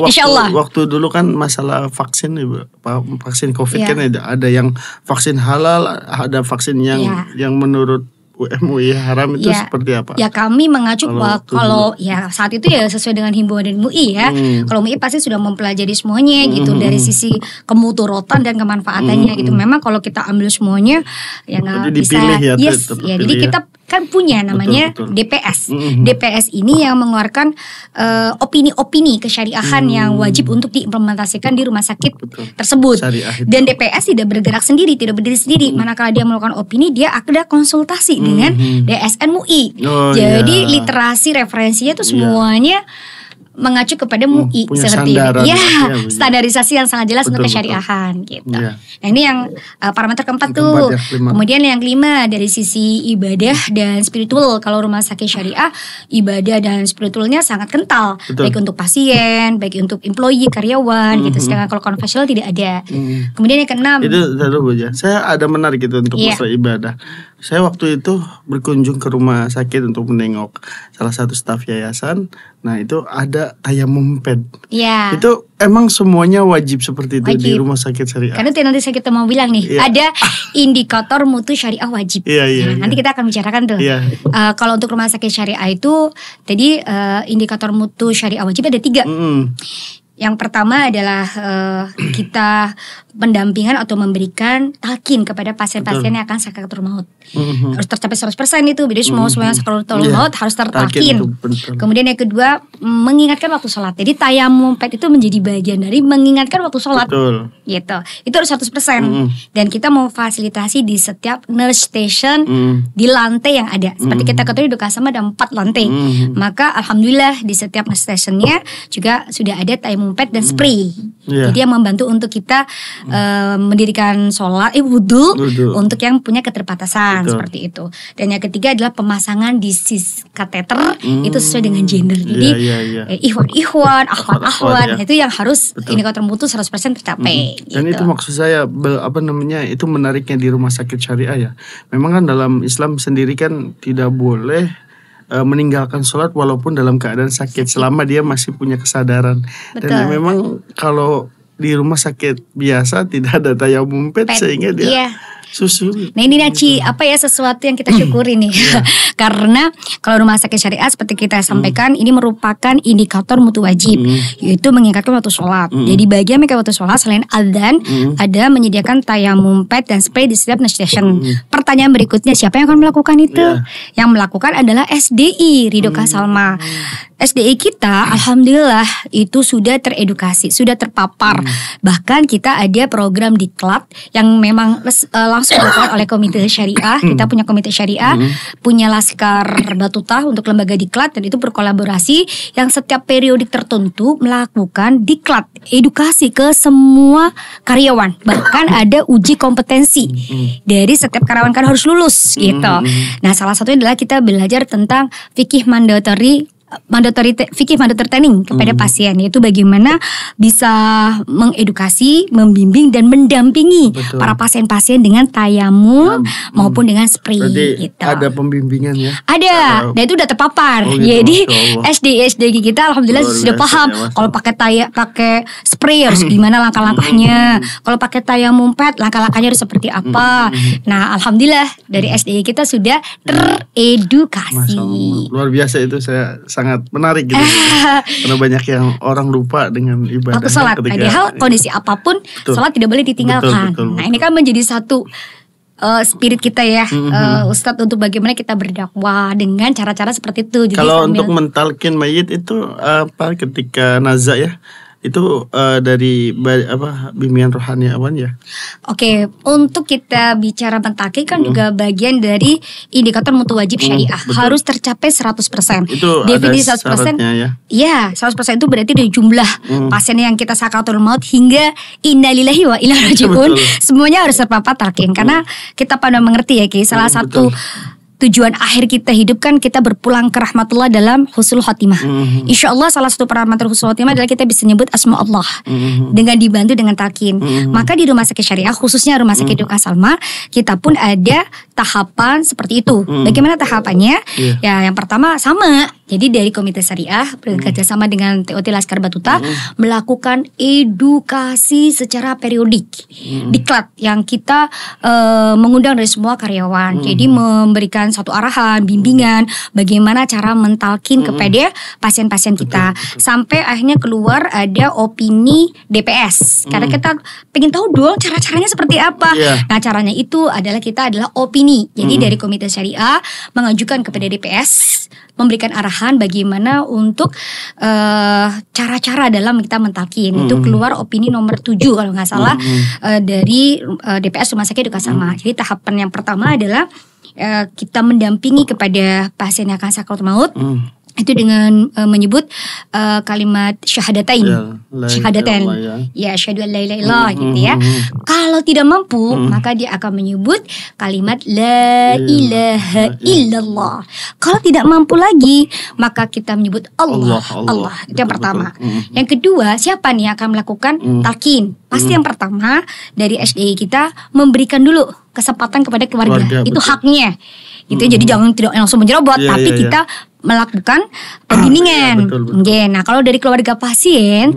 Insya Allah. Waktu dulu kan masalah vaksin, vaksin COVID kan ada yang vaksin halal, ada vaksin yang menurut MUI haram itu seperti apa? Ya kami mengacu kalau ya saat itu ya sesuai dengan himbauan dari MUI ya. Kalau MUI pasti sudah mempelajari semuanya gitu dari sisi kemudaratan dan kemanfaatannya gitu. Memang kalau kita ambil semuanya ya nggak bisa. Jadi kita kan punya namanya DPS. DPS ini yang mengeluarkan opini-opini kesyariahan yang wajib untuk diimplementasikan di rumah sakit tersebut. Dan DPS tidak bergerak sendiri, tidak berdiri sendiri. Manakala dia melakukan opini, dia ada konsultasi dengan DSN MUI. Jadi literasi referensinya itu semuanya mengacu kepada MUI seperti itu. Standarisasi yang sangat jelas untuk kesyariahan gitu. Nah, ini yang parameter keempat tuh. Kemudian yang kelima dari sisi ibadah dan spiritual. Kalau rumah sakit syariah, ibadah dan spiritualnya sangat kental. Baik untuk pasien, baik untuk employee, karyawan gitu. Sedangkan kalau konvensional tidak ada. Kemudian yang keenam. Itu saya ada menarik itu untuk masalah ibadah. Saya waktu itu berkunjung ke rumah sakit untuk menengok salah satu staf yayasan. Nah itu ada tayamum pad. Itu emang semuanya wajib seperti itu di rumah sakit syariah. Karena nanti kita mau bilang nih, ada indikator mutu syariah wajib. Nanti kita akan bicarakan tuh. Kalau untuk rumah sakit syariah itu, tadi indikator mutu syariah wajib ada 3. Yang pertama adalah kita pendampingan atau memberikan talqin kepada pasien-pasien yang akan sakaratul maut. Harus tercapai 100% itu. Jadi semuanya sakaratul maut harus tertalqin. Kemudian yang kedua, mengingatkan waktu sholat. Jadi tayamum pad itu menjadi bagian dari mengingatkan waktu sholat. Gitu. Itu harus 100%. Dan kita mau fasilitasi di setiap nurse station di lantai yang ada. Seperti kita ketahui di Kasama ada 4 lantai. Maka alhamdulillah di setiap nurse stationnya juga sudah ada tayamum pad dan spray. Jadi yang membantu untuk kita mendirikan sholat, wudhu untuk yang punya keterbatasan seperti itu. Dan yang ketiga adalah pemasangan disis kateter itu sesuai dengan gender. Jadi ikhwan, akhwat, itu yang harus indikator mutu 100% tercapai. Dan itu maksud saya itu menariknya di rumah sakit syariah ya. Memang kan dalam Islam sendiri kan tidak boleh meninggalkan sholat walaupun dalam keadaan sakit selama dia masih punya kesadaran. Dan memang kalau di rumah sakit biasa tidak ada tayamum pad sehingga dia susu. Nah ini Naci, sesuatu yang kita syukuri nih. Karena kalau rumah sakit syariah seperti kita sampaikan, ini merupakan indikator mutu wajib, yaitu mengingatkan waktu sholat. Jadi bagian mereka waktu sholat selain adzan, ada menyediakan tayamum pad dan spray di setiap nurse station. Pertanyaan berikutnya, siapa yang akan melakukan itu? Yang melakukan adalah SDI Ridho Kasalma. SDE kita alhamdulillah itu sudah teredukasi, sudah terpapar. Bahkan kita ada program diklat yang memang langsung dilakukan oleh komite syariah. Kita punya komite syariah, punya Laskar Batuta untuk lembaga diklat, dan itu berkolaborasi yang setiap periodik tertentu melakukan diklat edukasi ke semua karyawan. Bahkan ada uji kompetensi dari setiap karyawan kan harus lulus gitu. Nah, salah satunya adalah kita belajar tentang fikih mandatory training kepada pasien, yaitu bagaimana bisa mengedukasi, membimbing dan mendampingi para pasien-pasien dengan tayamum maupun dengan spray. Berarti gitu. ada pembimbingan ya? Ada, dan itu udah terpapar. Gitu, Jadi SD kita alhamdulillah luar sudah biasa, paham ya, kalau pakai spray harus gimana langkah-langkahnya. Kalau pakai tayamum pad langkah-langkahnya harus seperti apa. Nah, alhamdulillah dari SD kita sudah teredukasi. Masya Allah. Luar biasa itu, saya sangat menarik gitu. Karena banyak yang orang lupa dengan ibadah. Waktu sholat, padahal kondisi apapun sholat tidak boleh ditinggalkan. Betul. Nah, ini kan menjadi satu spirit kita ya, Ustadz, untuk bagaimana kita berdakwah dengan cara-cara seperti itu. Jadi kalau untuk mentalkin mayit itu apa ketika nazak ya? Itu dari bimbingan rohaniawan ya? Oke, untuk kita bicara mentalkin kan juga bagian dari indikator mutu wajib syariah. Harus tercapai 100%. Itu definisi ada 100% ya? Iya, 100% itu berarti dari jumlah pasien yang kita sakaratul maut hingga innalillahi wa inna ilaihi raji'un. Semuanya harus terpapar talqin. Karena kita pada mengerti ya, Ki, salah satu tujuan akhir kita hidup kan kita berpulang ke rahmatullah dalam husnul khotimah. Insya Allah salah satu rahmatul husnul khotimah adalah kita bisa nyebut asma Allah dengan dibantu dengan talqin. Maka di rumah sakit syariah, khususnya rumah sakit Duka Salma, kita pun ada tahapan seperti itu. Bagaimana tahapannya? Ya, yang pertama sama. Jadi dari komite syariah bekerja sama dengan TOT Laskar Batuta melakukan edukasi secara periodik, diklat yang kita mengundang dari semua karyawan. Jadi memberikan satu arahan, bimbingan bagaimana cara mentalkin kepada pasien-pasien kita. Sampai akhirnya keluar ada opini DPS. Karena kita pengen tahu dong cara-caranya seperti apa. Nah, caranya itu adalah opini. Jadi dari komite syariah mengajukan kepada DPS, memberikan arahan bagaimana untuk cara-cara dalam kita mentalkin. Itu keluar opini nomor 7 kalau nggak salah dari DPS Rumah Sakit Duka Salma. Jadi tahapan yang pertama adalah kita mendampingi kepada pasien yang akan sakaratul maut. Itu dengan menyebut kalimat syahadatain, syahadatain, ya syahadu an la ilaha illallah gitu ya. Kalau tidak mampu, maka dia akan menyebut kalimat la ilaha illallah. Kalau tidak mampu lagi, maka kita menyebut Allah. Itu yang pertama. Yang kedua, siapa nih yang akan melakukan talqin? Pasti yang pertama dari SDI kita memberikan dulu kesempatan kepada keluarga. Itu haknya. Gitu. Jadi jangan tidak langsung menjerobot, tapi kita melakukan pembimbingan. Nah, kalau dari keluarga pasien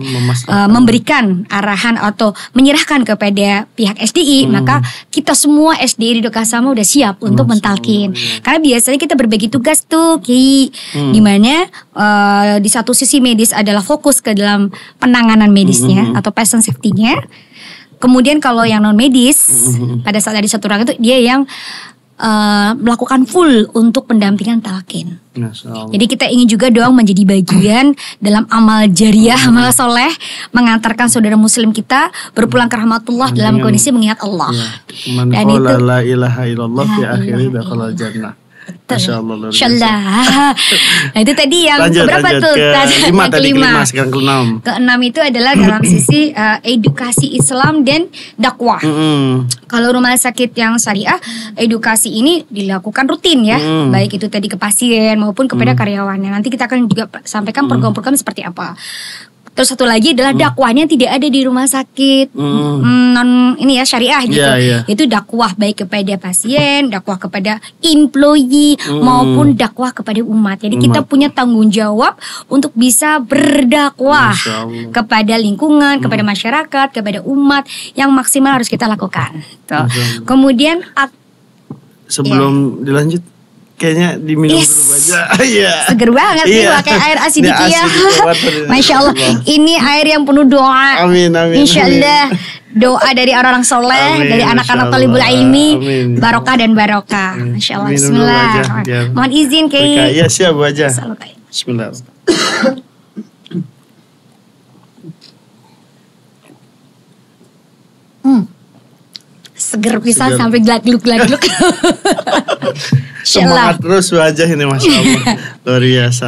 memberikan arahan atau menyerahkan kepada pihak SDI, maka kita semua SDI di Duka Salma udah siap untuk mentalkin. Karena biasanya kita berbagi tugas tuh, Ki, dimana di satu sisi medis adalah fokus ke dalam penanganan medisnya atau patient safety-nya. Kemudian kalau yang non medis pada saat ada satu orang itu dia yang melakukan full untuk pendampingan talqin. Jadi kita ingin juga dong menjadi bagian dalam amal jariah, amal soleh, mengantarkan saudara muslim kita berpulang ke rahmatullah dalam kondisi mengingat Allah. Dan itu la ilaha illallah fi akhiri dakhala jannah. Masya Allah. Nah, itu tadi yang berapa tuh? Kelima. Sekarang keenam. Keenam itu adalah dalam sisi edukasi Islam dan dakwah. Kalau rumah sakit yang syariah, edukasi ini dilakukan rutin ya, baik itu tadi ke pasien maupun kepada karyawannya. Nanti kita akan juga sampaikan program-program seperti apa. Terus satu lagi adalah dakwahnya tidak ada di rumah sakit non ini ya syariah gitu. Itu dakwah baik kepada pasien, dakwah kepada employee maupun dakwah kepada umat. Jadi kita punya tanggung jawab untuk bisa berdakwah kepada lingkungan, kepada masyarakat, kepada umat yang maksimal harus kita lakukan. Tuh. Kemudian sebelum dilanjut, kayaknya diminum dulu aja. Seger banget nih pakai air asidiki ya. Masya Allah. Ini air yang penuh doa. Amin. Insya Allah doa dari orang-orang soleh, dari anak-anak talibul ilmi, barokah dan barokah. Masya Allah. Bismillah. Mohon izin Kay. Iya siap aja. Bismillah. Seger pisan Seger. sampai glagluk-glagluk. Semangat terus wajah ini Masya Allah. Luar biasa.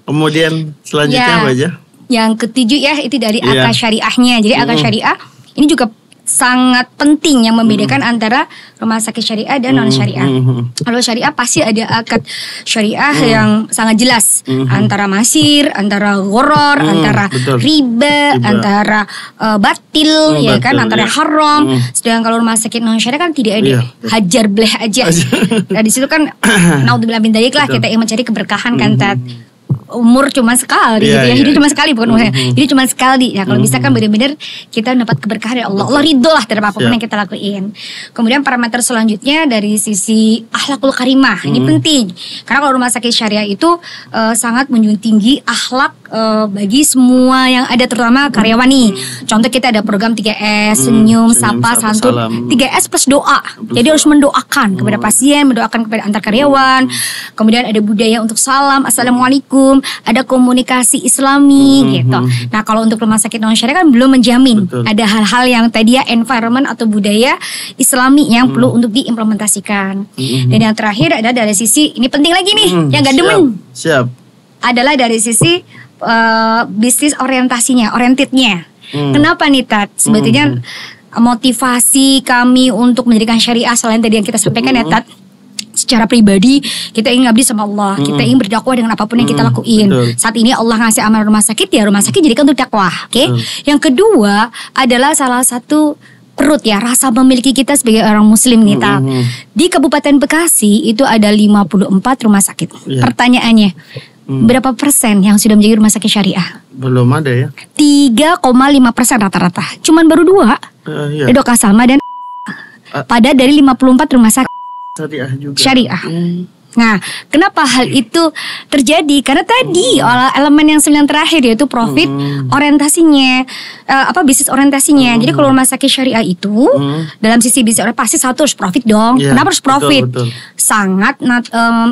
Kemudian selanjutnya Ya. apa aja? Yang ketujuh ya itu dari Iya. akad syariahnya. Jadi akad syariah ini juga sangat penting yang membedakan antara rumah sakit syariah dan non syariah. Kalau syariah pasti ada akad syariah yang sangat jelas antara masir, antara gharar, antara betul. riba, Riba. antara batil, ya kan, Betul, antara ya. haram. Sedangkan kalau rumah sakit non syariah kan tidak ada, Iya. hajar bleh aja. Nah di situ kan naudzubillah min dzalik lah, kita yang mencari keberkahan kan Tat. Umur cuma sekali Iya, gitu ya. iya. Hidup cuma sekali bukan umurnya. Hidup cuma sekali. Ya kalau bisa kan benar-benar kita mendapat keberkahan dari Allah. Allah ridho lah terhadap apapun Siap. yang kita lakuin. Kemudian parameter selanjutnya dari sisi akhlakul karimah. Ini penting. Karena kalau rumah sakit syariah itu sangat menjunjung tinggi akhlak bagi semua yang ada, terutama karyawan nih. Contoh kita ada program 3S, senyum, sapa, santun. salam. 3S plus doa. Jadi harus mendoakan kepada pasien, mendoakan kepada antar karyawan. Kemudian ada budaya untuk salam, assalamualaikum. Ada komunikasi Islami gitu. Nah kalau untuk rumah sakit non syariah kan belum menjamin. Betul. Ada hal-hal yang tadi ya environment atau budaya Islami yang perlu untuk diimplementasikan. Dan yang terakhir ada dari sisi, ini penting lagi nih, yang gak demen Siap. adalah dari sisi bisnis orientednya. Kenapa nih Tat? Sebetulnya motivasi kami untuk mendirikan syariah selain tadi yang kita sampaikan ya Tat, secara pribadi kita ingin ngabdi sama Allah, kita ingin berdakwah dengan apapun yang kita lakuin. Betul. Saat ini Allah ngasih amanah rumah sakit, ya rumah sakit jadikan untuk dakwah, oke? Yang kedua adalah salah satu perut ya, rasa memiliki kita sebagai orang muslim nih Tat. Di Kabupaten Bekasi itu ada 54 rumah sakit. Iya. Pertanyaannya, berapa persen yang sudah menjadi rumah sakit syariah? Belum ada ya. 3,5% rata-rata. Cuman baru 2 Iya. Doka Salma dan pada dari 54 rumah sakit Syariah juga. syariah. Nah, kenapa hal itu terjadi? Karena tadi elemen yang 9 terakhir yaitu profit orientasinya, bisnis orientasinya. Jadi kalau rumah sakit syariah itu dalam sisi bisnis pasti satu harus profit dong. Iya, Kenapa harus profit? betul. Sangat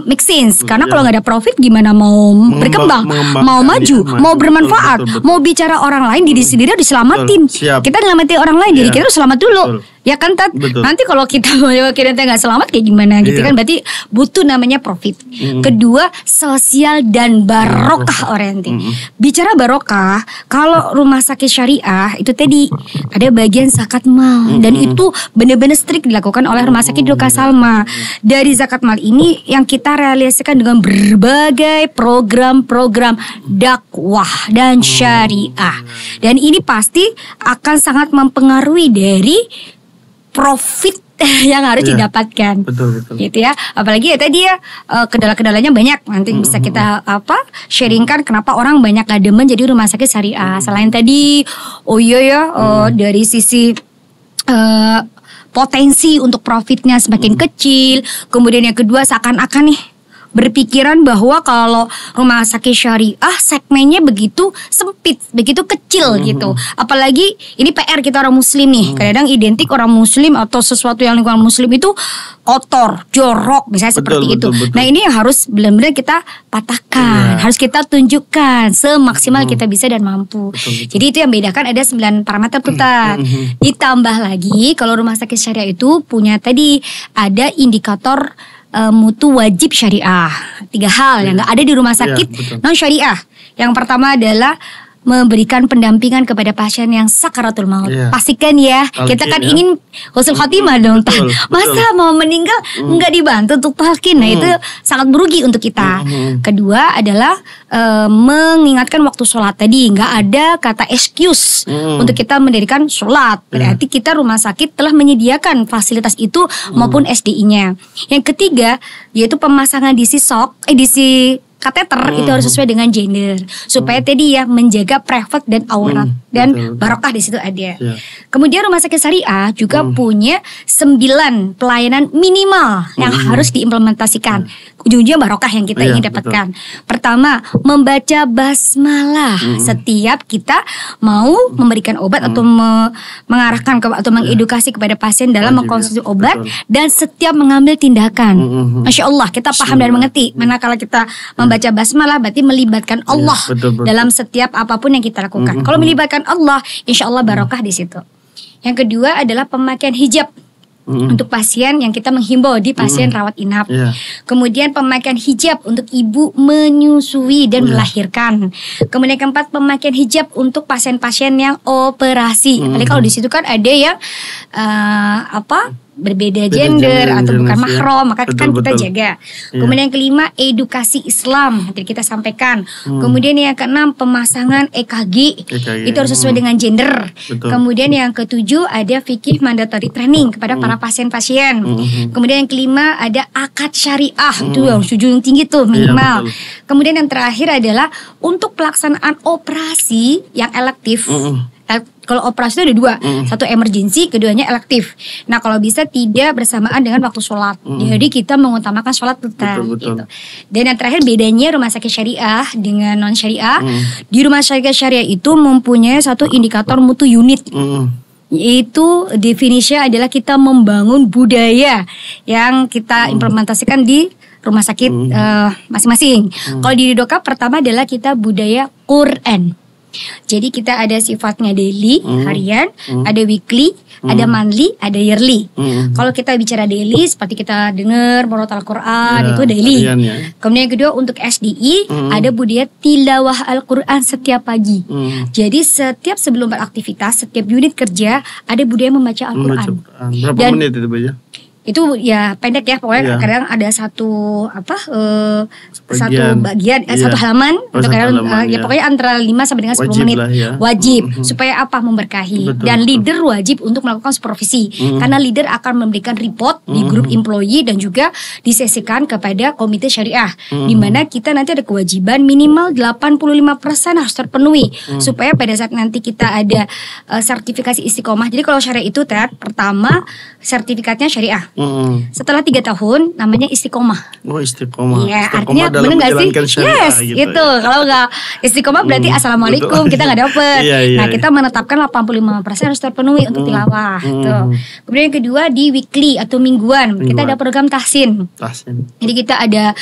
make sense. Karena kalau nggak ada profit gimana mau berkembang, mengembangkan, mau maju, iya, mau betul, bermanfaat, betul. mau bicara orang lain, diri sendiri harus diselamatin. Betul, siap. Kita nyelamatin orang lain, diri Iya. kita harus selamat dulu. Betul. Ya kan Tat? Betul. Nanti kalau kita nggak selamat kayak gimana gitu Iya. kan? Berarti butuh namanya profit. Kedua, sosial dan barokah oriented. Bicara barokah, kalau rumah sakit syariah itu tadi ada bagian zakat mal dan itu benar-benar strict dilakukan oleh rumah sakit Doka Salma. Dari zakat mal ini yang kita realisasikan dengan berbagai program-program dakwah dan syariah. Dan ini pasti akan sangat mempengaruhi dari profit yang harus Iya. didapatkan. Betul. Gitu ya. Apalagi ya tadi ya kendala-kendalanya banyak. Nanti bisa kita sharingkan kenapa orang banyak gak demen jadi rumah sakit syariah. Selain tadi dari sisi potensi untuk profitnya semakin kecil. Kemudian yang kedua seakan-akan nih berpikiran bahwa kalau rumah sakit syariah segmennya begitu sempit, begitu kecil gitu. Apalagi ini PR kita orang muslim nih. Kadang-kadang identik orang muslim atau sesuatu yang lingkungan muslim itu kotor, jorok, misalnya seperti itu. Betul. Nah ini yang harus benar-benar kita patahkan, harus kita tunjukkan semaksimal kita bisa dan mampu. Jadi itu yang bedakan ada 9 parameter tuh Tat. Ditambah lagi kalau rumah sakit syariah itu punya tadi ada indikator mutu wajib syariah. 3 hal yang gak ada di rumah sakit betul. non syariah. Yang pertama adalah memberikan pendampingan kepada pasien yang sakaratul maut. Iya. Pastikan ya, kita kan ya. ingin husnul khotimah dong. Betul, Masa mau meninggal nggak dibantu untuk talqin. Nah itu sangat merugi untuk kita. Kedua adalah mengingatkan waktu sholat tadi. Nggak ada kata excuse untuk kita mendirikan sholat. Berarti kita rumah sakit telah menyediakan fasilitas itu maupun SDI-nya. Yang ketiga yaitu pemasangan DC kateter itu harus sesuai dengan gender supaya tadi ya menjaga private dan aurat dan betul. barokah di situ ada. Iya. Kemudian rumah sakit syariah juga punya 9 pelayanan minimal yang harus diimplementasikan. Ujung-ujungnya barokah yang kita Iya, ingin dapatkan. Pertama, membaca basmalah setiap kita mau memberikan obat atau mengarahkan atau mengedukasi kepada pasien dalam Wajib, mengkonsumsi ya. obat Betul. dan setiap mengambil tindakan. Masya Allah kita paham dan mengerti. Manakala kita membaca basmalah berarti melibatkan Allah betul. dalam setiap apapun yang kita lakukan. Kalau melibatkan Allah, insya Allah barokah di situ. Yang kedua adalah pemakaian hijab. Untuk pasien yang kita menghimbau di pasien rawat inap. Kemudian pemakaian hijab untuk ibu menyusui dan melahirkan. Kemudian keempat, pemakaian hijab untuk pasien-pasien yang operasi. Apalagi kalau di situ kan ada yang berbeda gender atau bukan mahram, maka kan kita jaga. Kemudian yang kelima, edukasi Islam, tadi kita sampaikan. Kemudian yang keenam, pemasangan EKG. Itu harus sesuai dengan gender. Kemudian yang ketujuh, ada fikih mandatory training kepada para pasien-pasien. Kemudian yang kelima, ada akad syariah. Itu harus junjung tinggi tuh minimal. Kemudian yang terakhir adalah untuk pelaksanaan operasi yang elektif. Kalau operasi itu ada dua, satu emergency, keduanya elektif. Nah kalau bisa tidak bersamaan dengan waktu sholat. Jadi kita mengutamakan sholat tetap. Gitu. Dan yang terakhir bedanya rumah sakit syariah dengan non syariah. Di rumah sakit syariah itu mempunyai satu indikator mutu unit. Yaitu definisinya adalah kita membangun budaya yang kita implementasikan di rumah sakit masing-masing. Kalau di Ridhoka pertama adalah kita budaya Quran. Jadi kita ada sifatnya daily, harian, ada weekly, ada monthly, ada yearly. Kalau kita bicara daily, seperti kita dengar murotal Quran, itu daily. Kemudian yang kedua untuk SDI, ada budaya tilawah Al-Quran setiap pagi. Jadi setiap sebelum beraktivitas, setiap unit kerja, ada budaya membaca Al-Quran. Berapa menit itu Baja? Itu ya pendek ya, pokoknya kadang ada satu bagian satu halaman atau kadang ya pokoknya antara 5 sampai dengan 10 menit wajib supaya apa memberkahi. Dan leader wajib untuk melakukan supervisi karena leader akan memberikan report di grup employee dan juga disesikan kepada komite syariah di mana kita nanti ada kewajiban minimal 85% harus terpenuhi supaya pada saat nanti kita ada sertifikasi istiqomah. Jadi kalau syariah itu pertama sertifikatnya syariah. Setelah 3 tahun namanya istiqomah. Oh istiqomah. Ya, artinya benar nggak sih? Yes, gitu. Kalau nggak istiqomah berarti assalamualaikum kita nggak dapet. Nah kita menetapkan 85% harus terpenuhi untuk tilawah. Tuh. Kemudian yang kedua di weekly atau mingguan kita ada program tahsin. Jadi kita ada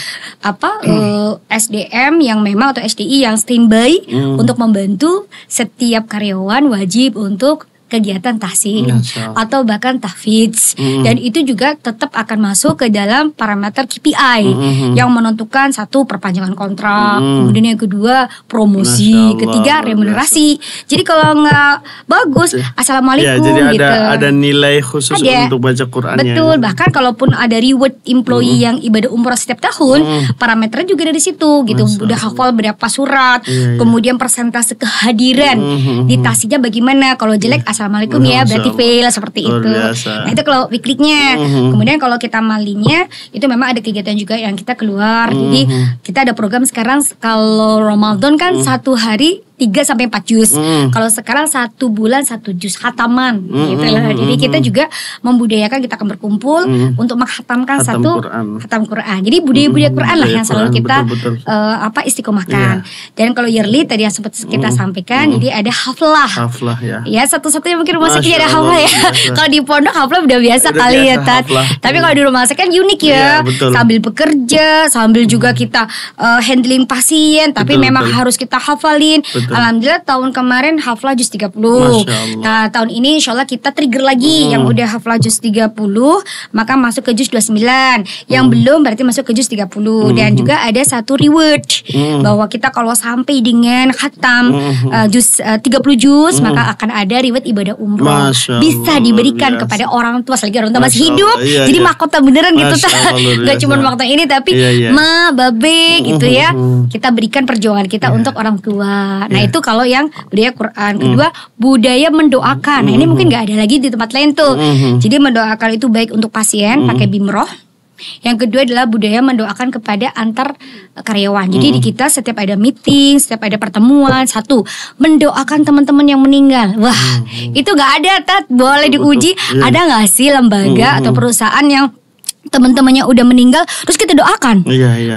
SDM yang memang atau SDI yang standby untuk membantu setiap karyawan wajib untuk kegiatan tahsin atau bahkan tahfidz dan itu juga tetap akan masuk ke dalam parameter KPI yang menentukan satu perpanjangan kontrak, kemudian yang kedua promosi, ketiga remunerasi. Jadi kalau nggak bagus assalamualaikum jadi gitu. Ada nilai khusus untuk baca Qurannya. Betul, bahkan kalaupun ada reward employee yang ibadah umroh setiap tahun, parameternya juga dari situ gitu. Udah hafal berapa surat, kemudian persentase kehadiran di tahsinnya bagaimana. Kalau jelek assalamualaikum ya berarti fail seperti itu. Nah itu kalau weekly-nya. Kemudian kalau kita malinya itu memang ada kegiatan juga yang kita keluar. Jadi kita ada program sekarang kalau Ramadan kan 1 hari 3-4 juz. Kalau sekarang 1 bulan 1 juz khataman gitu loh. Jadi kita juga membudayakan kita akan berkumpul untuk menghatamkan khatam Quran. Jadi budaya-budaya Quran lah yang selalu kita istiqomahkan. Dan kalau yearly tadi yang sempat kita sampaikan, jadi ada haflah. Ya satu-satunya mungkin rumah sakit ada haflah ya. Kalau di pondok haflah udah biasa kali ya Tat. Tapi kalau di rumah sakit kan unik ya. Sambil bekerja, sambil juga kita handling pasien, tapi memang harus kita hafalin. Alhamdulillah tahun kemarin haflah juz 30. Nah tahun ini insya Allah kita trigger lagi yang udah haflah juz 30 maka masuk ke juz 29. Yang belum berarti masuk ke juz 30. Dan juga ada satu reward bahwa kita kalau sampai dengan khatam juz 30 juz maka akan ada reward ibadah umroh. Bisa diberikan kepada orang tua selagi orang tua masih hidup. Jadi mahkota beneran gitu. Gak cuma waktu ini tapi ma, babe gitu ya. Kita berikan perjuangan kita untuk orang tua. Nah itu kalau yang budaya Quran. Kedua budaya mendoakan. Nah ini mungkin gak ada lagi di tempat lain tuh. Jadi mendoakan itu baik untuk pasien pakai bimroh. Yang kedua adalah budaya mendoakan kepada antar karyawan. Jadi di kita setiap ada meeting, setiap ada pertemuan, satu mendoakan teman-teman yang meninggal. Wah itu gak ada Tat. Boleh diuji. Ada gak sih lembaga atau perusahaan yang teman-temannya udah meninggal terus kita doakan.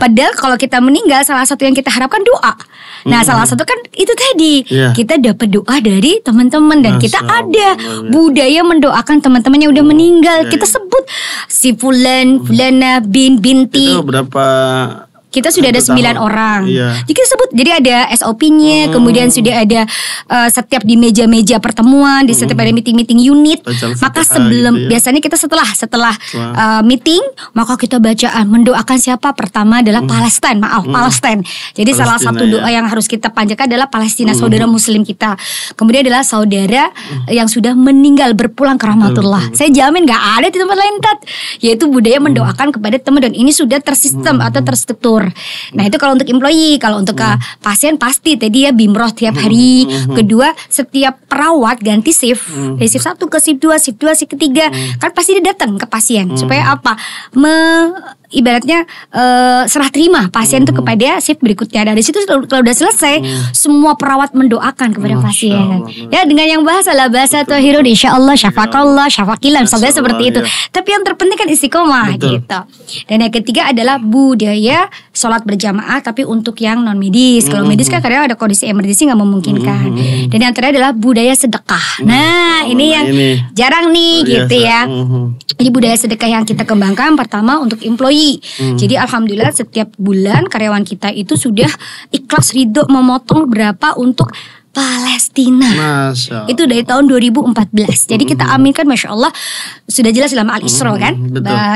Padahal kalau kita meninggal salah satu yang kita harapkan doa. Nah salah satu kan itu tadi kita dapat doa dari teman-teman dan kita ada budaya mendoakan teman-teman yang udah meninggal. Kita sebut si fulan, fulana, binti. Itu berapa Kita sudah ada 9 orang. Iya. Jadi kita sebut, jadi ada SOP-nya, kemudian sudah ada setiap di meja-meja pertemuan, di setiap ada meeting-meeting unit. Maka sebelum gitu ya. biasanya kita setelah meeting, maka kita bacaan mendoakan siapa? Pertama adalah Palestina, Palestina. Jadi salah satu doa yang harus kita panjatkan adalah Palestina, saudara muslim kita. Kemudian adalah saudara yang sudah meninggal berpulang ke rahmatullah. Saya jamin gak ada di tempat lain, Tat. Yaitu budaya mendoakan kepada teman, dan ini sudah tersistem atau terstruktur. Nah itu kalau untuk employee. Kalau untuk pasien pasti tadi ya bimroh tiap hari. Kedua, setiap perawat ganti shift dari shift 1 ke shift 2, shift 2, shift ketiga. Kan pasti dia datang ke pasien. Supaya apa? Ibaratnya serah terima pasien itu kepada shift berikutnya. Dari situ kalau udah selesai, semua perawat mendoakan kepada pasien. Ya dengan yang bahasa lah, bahasa Tuhirun, insyaallah syafakallah syafakilan, misalnya seperti itu. Tapi yang terpenting kan istiqomah gitu. Dan yang ketiga adalah budaya sholat berjamaah, tapi untuk yang non medis. Kalau medis kan kadang ada kondisi emergensi nggak memungkinkan. Dan yang terakhir adalah budaya sedekah. Nah ini yang jarang nih gitu ya. Jadi budaya sedekah yang kita kembangkan pertama untuk employee. Jadi alhamdulillah setiap bulan karyawan kita itu sudah ikhlas ridho memotong berapa untuk Palestina. Itu dari tahun 2014. Jadi kita aminkan, Masya Allah, sudah jelas dalam Al-Isra kan,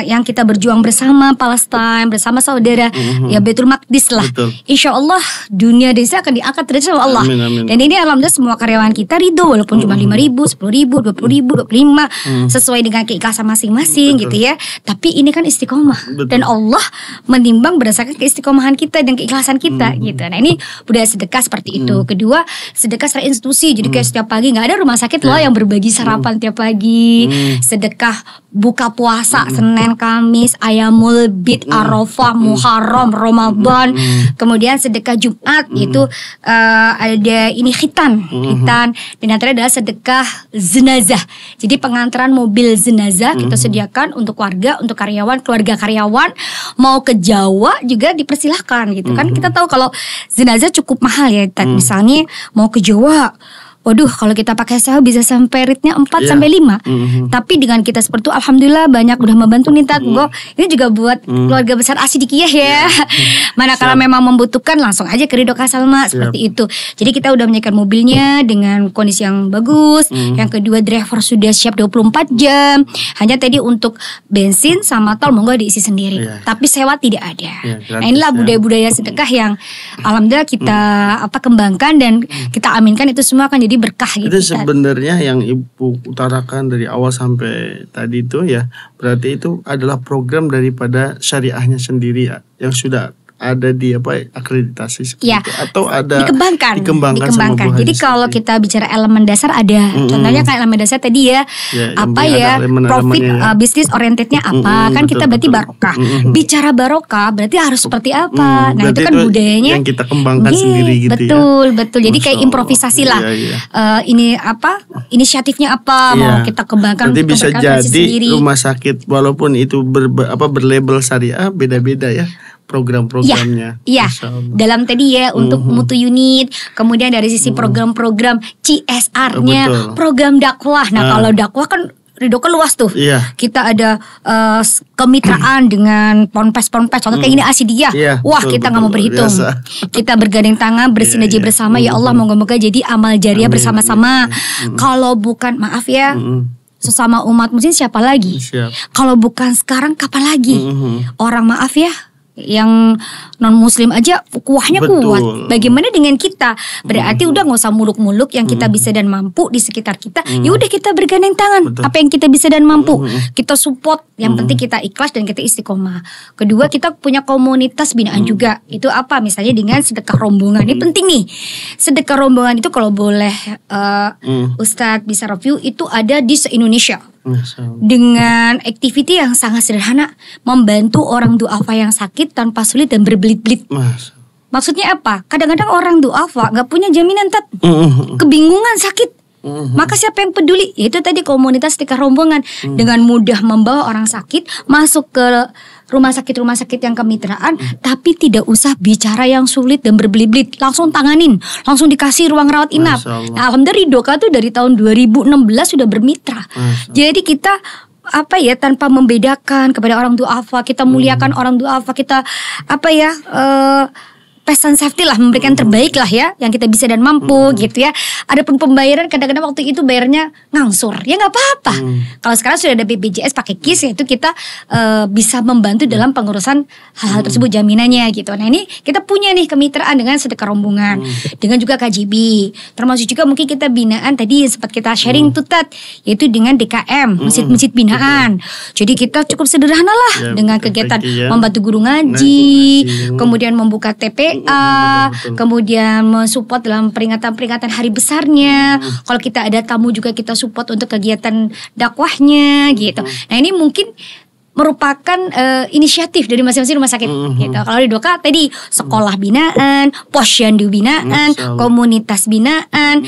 yang kita berjuang bersama Palestina, bersama saudara, ya Baitul Maqdis lah. Insya Allah dunia desa akan diangkat dari sama Allah. Dan ini alhamdulillah semua karyawan kita ridho, walaupun cuma 5.000, 10.000, 20.000, 25, sesuai dengan keikhlasan masing-masing gitu ya. Tapi ini kan istiqomah, dan Allah menimbang berdasarkan keistiqomahan kita dan keikhlasan kita gitu. Nah ini budaya sedekah seperti itu. Kedua, sedekah secara institusi. Jadi kayak setiap pagi, gak ada rumah sakit loh yang berbagi sarapan tiap pagi. Sedekah buka puasa Senin, Kamis, Ayamul Bid, Arafah, Muharram, Ramadan. Kemudian sedekah Jumat itu ada ini khitan. Dan yang terakhir adalah sedekah jenazah. Jadi pengantaran mobil jenazah kita sediakan untuk warga, untuk karyawan, keluarga karyawan. Mau ke Jawa juga dipersilahkan gitu kan. Kita tahu kalau jenazah cukup mahal ya. Misalnya mau ke Jawa, waduh kalau kita pakai sewa bisa sampai rate-nya 4 sampai 5. Tapi dengan kita seperti itu alhamdulillah banyak udah membantu nih Tat. Ini juga buat keluarga besar Asidikiyah ya. Manakala memang membutuhkan langsung aja ke Ridho Kasalma seperti itu. Jadi kita udah menyiapkan mobilnya dengan kondisi yang bagus. Yang kedua, driver sudah siap 24 jam. Hanya tadi untuk bensin sama tol monggo diisi sendiri. Tapi sewa tidak ada. Nah inilah budaya-budaya sedekah yang alhamdulillah kita kembangkan dan kita aminkan itu semua akan jadi berkah gitu. Itu sebenarnya yang Ibu utarakan dari awal sampai tadi itu ya, berarti itu adalah program daripada syariahnya sendiri ya, yang sudah ada di akreditasi seperti itu, atau ada dikembangkan. Jadi kalau kita bicara elemen dasar ada, contohnya kayak elemen dasar tadi ya profit bisnis orientednya apa, kan kita berarti barokah. Bicara barokah berarti harus seperti apa. Nah itu kan budayanya yang kita kembangkan sendiri gitu betul. Jadi kayak improvisasi lah. Ini inisiatifnya apa mau kita kembangkan. Berarti bisa jadi sendiri. Rumah sakit walaupun itu berlabel syariah beda-beda ya program-programnya. Iya. Dalam tadi ya untuk mutu unit, kemudian dari sisi program-program CSR-nya, program dakwah. Nah, kalau dakwah kan Ridho kan luas tuh. Kita ada kemitraan dengan ponpes-ponpes. Contoh kayak ini Asidiyah. Wah, kita nggak mau berhitung. Kita bergandeng tangan, bersinergi bersama. Ya Allah, moga-moga jadi amal jariah bersama-sama. Kalau bukan, maaf ya, sesama umat muslim siapa lagi? Kalau bukan sekarang, kapan lagi? Orang maaf ya, yang non muslim aja kuahnya kuat. Bagaimana dengan kita? Berarti udah nggak usah muluk-muluk, yang kita bisa dan mampu di sekitar kita. Ya udah kita bergandeng tangan. Apa yang kita bisa dan mampu kita support. Yang penting kita ikhlas dan kita istiqomah. Kedua, kita punya komunitas binaan juga. Itu apa? Misalnya dengan sedekah rombongan. Ini penting nih. Sedekah rombongan itu kalau boleh Ustadz bisa review, itu ada di se-Indonesia. Dengan activity yang sangat sederhana, membantu orang duafa yang sakit tanpa sulit dan berbelit-belit. Maksudnya apa? Kadang-kadang orang duafa gak punya jaminan, Tat. Kebingungan, sakit. Maka siapa yang peduli? Itu tadi komunitas sedekah rombongan. Dengan mudah membawa orang sakit masuk ke rumah sakit yang kemitraan, tapi tidak usah bicara yang sulit dan berbelit-belit. Langsung tanganin, langsung dikasih ruang rawat inap. Nah, alhamdulillah Ridho tuh dari tahun 2016 sudah bermitra. Jadi kita apa ya, tanpa membedakan kepada orang duafa, kita muliakan orang duafa, kita apa ya, pesan safety lah, memberikan terbaik lah ya yang kita bisa dan mampu gitu ya. Adapun pembayaran kadang-kadang waktu itu bayarnya ngangsur, ya nggak apa-apa. Kalau sekarang sudah ada BPJS pakai KIS, yaitu kita bisa membantu dalam pengurusan hal-hal tersebut, jaminannya gitu. Nah ini kita punya nih kemitraan dengan sedekah rombongan, dengan juga KJB, termasuk juga mungkin kita binaan tadi sempat kita sharing tutat, yaitu dengan DKM, masjid-masjid binaan. Jadi kita cukup sederhana lah dengan kegiatan membantu guru ngaji, kemudian membuka TP, kemudian mensupport dalam peringatan-peringatan hari besarnya. Kalau kita ada tamu juga kita support untuk kegiatan dakwahnya gitu. Nah ini mungkin merupakan inisiatif dari masing-masing rumah sakit gitu. Kalau di Doka tadi sekolah binaan, posyandu binaan, komunitas binaan,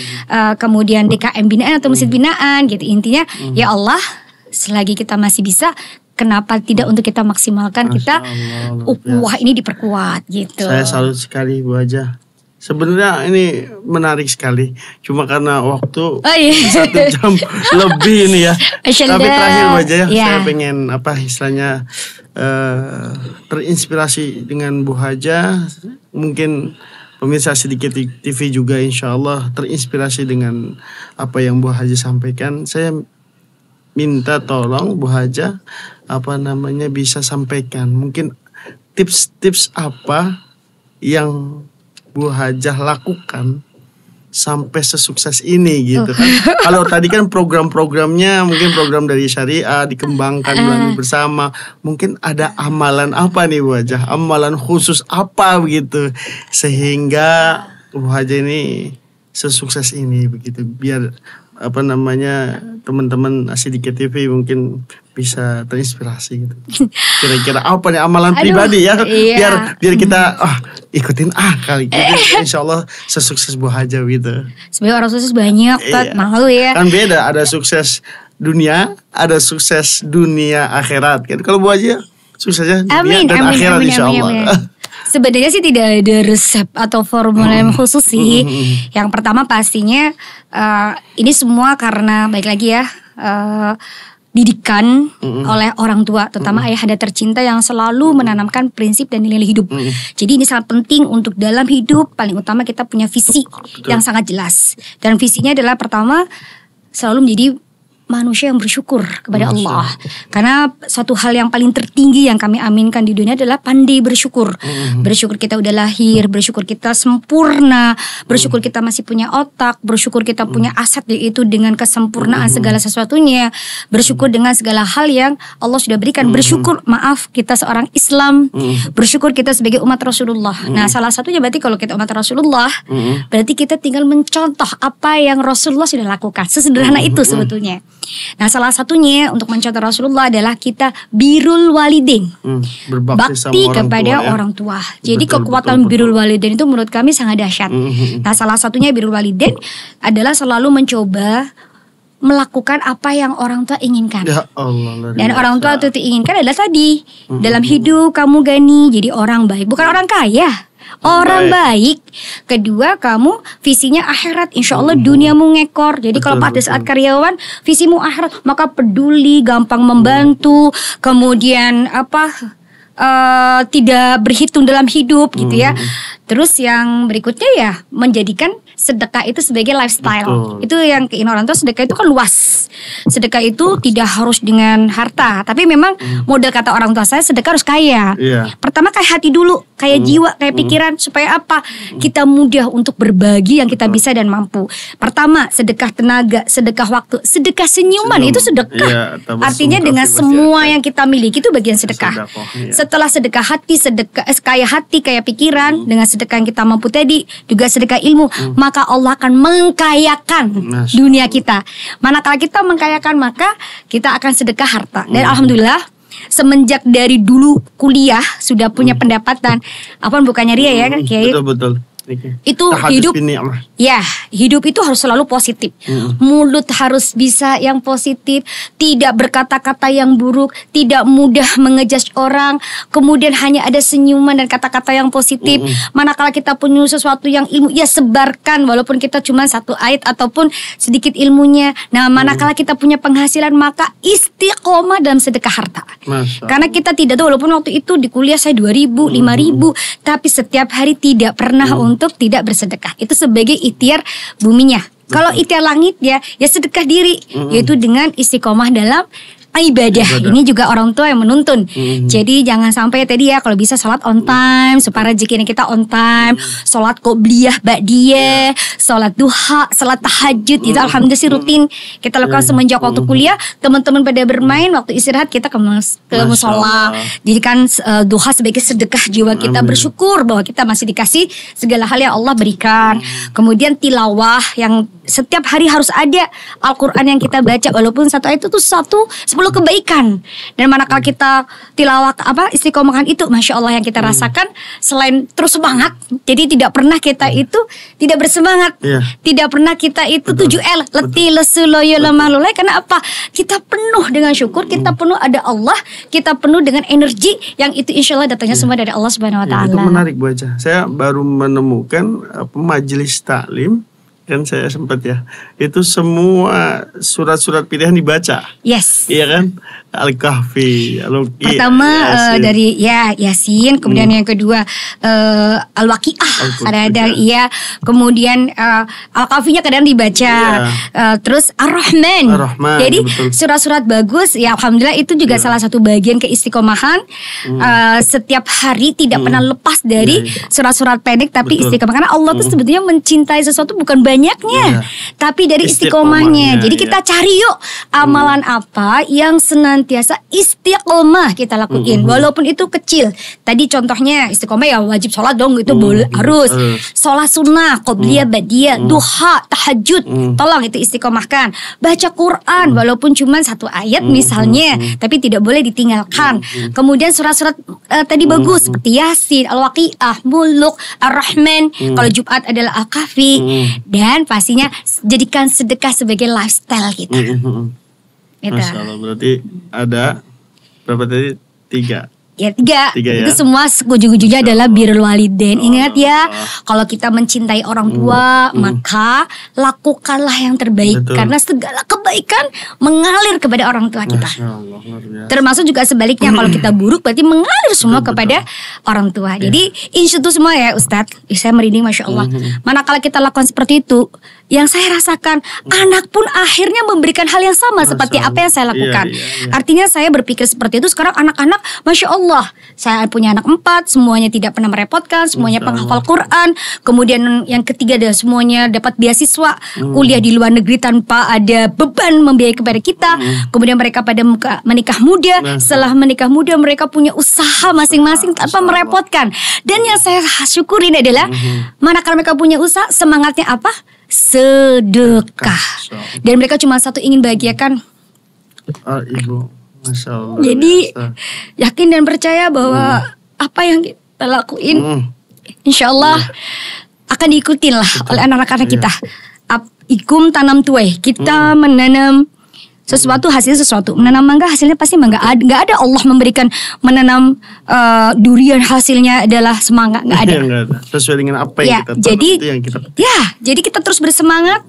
kemudian DKM binaan atau masjid binaan gitu. Intinya ya Allah, selagi kita masih bisa, kenapa tidak untuk kita maksimalkan, kita ukhuwah ini diperkuat gitu. Saya salut sekali Bu Haja. Sebenarnya ini menarik sekali. Cuma karena waktu 1 jam lebih ini ya. Tapi terakhir Bu Haja ya, saya pengen apa istilahnya terinspirasi dengan Bu Haja. Mungkin pemirsa Sedikit TV juga insya Allah terinspirasi dengan apa yang Bu Haja sampaikan. Saya minta tolong Bu Haja bisa sampaikan mungkin tips-tips apa yang Bu Haja lakukan sampai sesukses ini gitu kan. Kalau tadi kan program-programnya mungkin program dari syariah dikembangkan melalui bersama, mungkin ada amalan apa nih Bu Haja, amalan khusus apa begitu sehingga Bu Haja ini sesukses ini begitu, biar teman-teman Sedikit TV mungkin bisa terinspirasi gitu. Kira-kira apa nih amalan pribadi ya, biar kita ikutin kali gitu. Insya Allah sesukses Bu Haja gitu. Sebenarnya orang sukses banyak, malu ya. Kan beda, ada sukses dunia, ada sukses dunia akhirat kan. Kalau Bu Haja suksesnya dunia dan akhirat insya Allah. Sebenarnya sih tidak ada resep atau formula yang khusus sih. Yang pertama pastinya ini semua karena baik lagi ya, didikan oleh orang tua, terutama ayahanda tercinta yang selalu menanamkan prinsip dan nilai hidup. Jadi ini sangat penting untuk dalam hidup. Paling utama kita punya visi yang sangat jelas. Dan visinya adalah pertama selalu menjadi manusia yang bersyukur kepada Allah. Karena suatu hal yang paling tertinggi yang kami aminkan di dunia adalah pandai bersyukur. Bersyukur kita udah lahir, bersyukur kita sempurna, bersyukur kita masih punya otak, bersyukur kita punya aset, yaitu dengan kesempurnaan segala sesuatunya, bersyukur dengan segala hal yang Allah sudah berikan, bersyukur kita seorang Islam, bersyukur kita sebagai umat Rasulullah. Nah salah satunya berarti kalau kita umat Rasulullah, berarti kita tinggal mencontoh apa yang Rasulullah sudah lakukan. Sesederhana itu sebetulnya. Nah salah satunya untuk mencontoh Rasulullah adalah kita birrul walidain, bakti kepada orang tua. Jadi kekuatan birrul walidain itu menurut kami sangat dahsyat. Nah salah satunya birrul walidain adalah selalu mencoba melakukan apa yang orang tua inginkan. Ya Allah, dan orang tua itu inginkan adalah tadi dalam hidup kamu gani, jadi orang baik, bukan orang kaya. Orang baik. Kedua, kamu visinya akhirat, insya Allah duniamu ngekor. Jadi kalau pada saat karyawan visimu akhirat, maka peduli, gampang membantu, kemudian tidak berhitung dalam hidup gitu ya. Terus yang berikutnya ya menjadikan sedekah itu sebagai lifestyle. Itu yang keinginan orang tua, sedekah itu kan luas. Sedekah itu tidak harus dengan harta, tapi memang model kata orang tua saya, sedekah harus kaya. Pertama kayak hati dulu, kayak jiwa, kayak pikiran, supaya apa? Kita mudah untuk berbagi yang kita bisa dan mampu. Pertama sedekah tenaga, sedekah waktu, sedekah senyuman, itu sedekah. Artinya dengan semua yang kita miliki itu bagian sedekah. Setelah sedekah hati, sedekah kaya hati, kaya pikiran, dengan sedekah yang kita mampu tadi, juga sedekah ilmu, maka Allah akan mengkayakan dunia kita. Manakala kita mengkayakan, maka kita akan sedekah harta. Dan alhamdulillah semenjak dari dulu kuliah sudah punya pendapatan. Apapun bukannya ria ya kan Kiai. Betul. Itu Tahadus hidup. binni'mah. Ya, hidup itu harus selalu positif. Mulut harus bisa yang positif, tidak berkata-kata yang buruk, tidak mudah mengejudge orang, kemudian hanya ada senyuman dan kata-kata yang positif. Manakala kita punya sesuatu yang ilmu, ya sebarkan walaupun kita cuma satu ayat ataupun sedikit ilmunya. Nah, manakala kita punya penghasilan, maka istiqomah dalam sedekah harta. Karena kita tidak tahu, walaupun waktu itu di kuliah saya 2.000, 5.000, tapi setiap hari tidak pernah untuk tidak bersedekah. Itu sebagai ikhtiar buminya. Kalau ikhtiar langit ya sedekah diri, yaitu dengan istiqomah dalam ibadah. Ini juga orang tua yang menuntun. Jadi jangan sampai tadi ya, kalau bisa sholat on time supaya rezekinya kita on time. Sholat qobliyah, ba'diyah, sholat duha, sholat tahajud. Itu alhamdulillah sih rutin kita lakukan semenjak waktu kuliah. Teman-teman pada bermain, waktu istirahat kita ke musola. Jadi kan duha sebagai sedekah jiwa kita, bersyukur bahwa kita masih dikasih segala hal yang Allah berikan. Kemudian tilawah yang setiap hari harus ada Al-Quran yang kita baca, walaupun satu ayat itu 10 kebaikan. Dan manakala kita tilawah istiqomahan itu, Masya Allah yang kita rasakan, selain terus semangat, jadi tidak pernah kita itu tidak bersemangat. Tidak pernah kita itu 7L, letih, lesu, loyo, lemah, lulai. Karena apa? Kita penuh dengan syukur, kita penuh ada Allah, kita penuh dengan energi yang itu insya Allah datangnya semua dari Allah Subhanahu Wa Taala. Itu menarik Bu Haja. Saya baru menemukan majelis taklim, kan saya sempat ya, itu semua surat-surat pilihan dibaca. Yes. Iya kan? Al-Kahfi, pertama dari Yasin, kemudian yang kedua Al-Waqiah, kadang-kadang kemudian Al-Kahfinya kadang dibaca, terus Ar-Rahman. Jadi surat-surat bagus ya, alhamdulillah itu juga salah satu bagian keistiqomahan. Setiap hari tidak pernah lepas dari surat-surat pendek, tapi istiqomah, karena Allah tuh sebetulnya mencintai sesuatu bukan banyaknya, tapi dari istiqomahnya. Jadi kita cari yuk amalan apa yang senantiasa istiqomah kita lakuin, walaupun itu kecil. Tadi contohnya istiqomah ya wajib sholat dong, itu boleh, harus sholat sunnah, qobliyah, ba'diyah, duha, tahajud, tolong itu istiqomahkan. Baca Quran walaupun cuma satu ayat misalnya, tapi tidak boleh ditinggalkan. Kemudian surat-surat tadi bagus seperti Yasin, Al-Waqiah, Muluk, Ar-Rahman. Kalau Jumat adalah Al-Kahfi. Dan pastinya jadikan sedekah sebagai lifestyle kita. Masya Allah, berarti ada berapa tadi? 3. Ya, 3 ya? Itu semua ujung-ujungnya adalah birrul walidain. Ingat ya, kalau kita mencintai orang tua, maka lakukanlah yang terbaik. Karena segala kebaikan mengalir kepada orang tua kita. Termasuk juga sebaliknya, kalau kita buruk berarti mengalir semua kepada orang tua. Jadi insya itu semua ya Ustadz, saya merinding Masya Allah. Manakala kita lakukan seperti itu, yang saya rasakan anak pun akhirnya memberikan hal yang sama seperti apa yang saya lakukan. Artinya saya berpikir seperti itu. Sekarang anak-anak Masya Allah, saya punya anak 4, semuanya tidak pernah merepotkan, semuanya penghafal Quran. Kemudian yang ketiga adalah semuanya dapat beasiswa kuliah di luar negeri tanpa ada beban membiayai kepada kita. Kemudian mereka pada menikah muda. Setelah menikah muda mereka punya usaha masing-masing tanpa merepotkan. Dan yang saya syukurin adalah manakala mereka punya usaha, semangatnya apa? Sedekah. Dan mereka cuma satu, ingin bahagiakan Ibu. Masya Allah. Jadi yakin dan percaya bahwa apa yang kita lakuin insya Allah akan diikutin lah oleh anak-anak kita. Ikum tanam tuai, kita menanam sesuatu hasilnya sesuatu. Menanam mangga hasilnya pasti mangga. Nggak ada Allah memberikan menanam durian hasilnya adalah semangat, nggak ada. Sesuai dengan apa yang kita tanam. Jadi kita terus bersemangat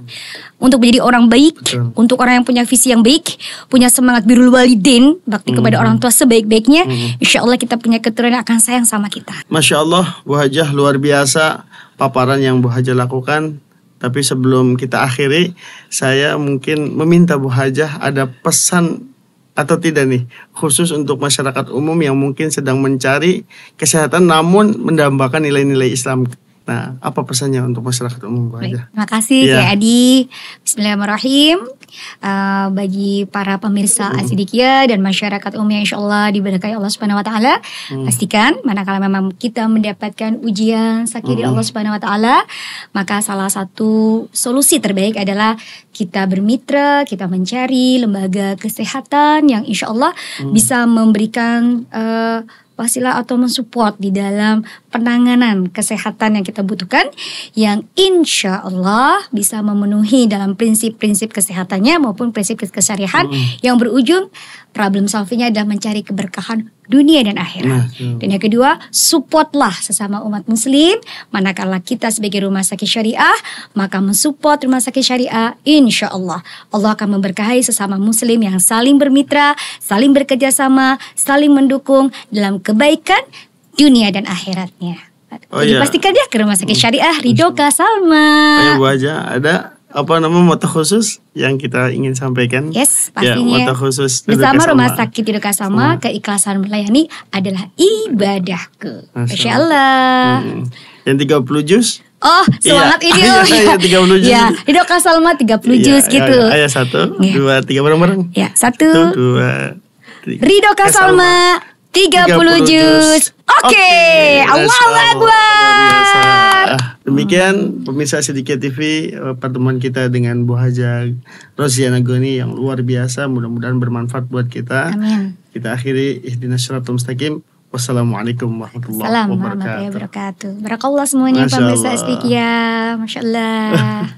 untuk menjadi orang baik, untuk orang yang punya visi yang baik, punya semangat birrul walidain, bakti kepada orang tua sebaik-baiknya. Insya Allah kita punya keturunan akan sayang sama kita. Masya Allah, Bu Hajah, luar biasa paparan yang Bu Hajah lakukan. Tapi sebelum kita akhiri, saya mungkin meminta Bu Hajah ada pesan atau tidak nih, khusus untuk masyarakat umum yang mungkin sedang mencari kesehatan namun mendambakan nilai-nilai Islam. Nah, apa pesannya untuk masyarakat umum Bu Hajah? Terima kasih Kak Adi. Bismillahirrahmanirrahim. Bagi para pemirsa As-Siddiqiyah dan masyarakat umum yang insya Allah diberkahi Allah Subhanahu Wa Taala, pastikan manakala memang kita mendapatkan ujian sakit dari Allah Subhanahu Wa Taala, maka salah satu solusi terbaik adalah kita bermitra, kita mencari lembaga kesehatan yang insya Allah bisa memberikan wasilah atau mensupport di dalam penanganan kesehatan yang kita butuhkan, yang insya Allah bisa memenuhi dalam prinsip-prinsip kesehatannya maupun prinsip kesyariahan yang berujung problem solvingnya adalah mencari keberkahan dunia dan akhirat. Dan yang kedua, supportlah sesama umat muslim. Manakala kita sebagai rumah sakit syariah, maka mensupport rumah sakit syariah, insya Allah Allah akan memberkahi sesama muslim yang saling bermitra, saling bekerjasama, saling mendukung dalam kebaikan dunia dan akhiratnya. Jadi pastikan ya ke rumah sakit syariah Ridho Kak Salma. Bu Haja, ada moto khusus yang kita ingin sampaikan? Yes, pastinya. Moto khusus bersama Rumah Sakit Ridho Kak Salma, keikhlasan melayani adalah ibadahku. Masya Allah. Yang 30 juz? Oh, semangat ini. Iya, 30 juz. Ya, Ridho Kak Salma 30 juz gitu. Ayo 1, 2, 3 bareng-bareng. Ya, 1, 2, 3. Ridho Kak Salma 30 juz. Oke, Allahu Akbar. Demikian pemirsa Siddiqiyah TV, pertemuan kita dengan Bu Haja Roziana Goni yang luar biasa. Mudah-mudahan bermanfaat buat kita. Amin. Kita akhiri ihdinas siratal mustaqim. Wassalamualaikum warahmatullahi wabarakatuh. Barakallah semuanya pemirsa Siddiqiyah. Masya Allah.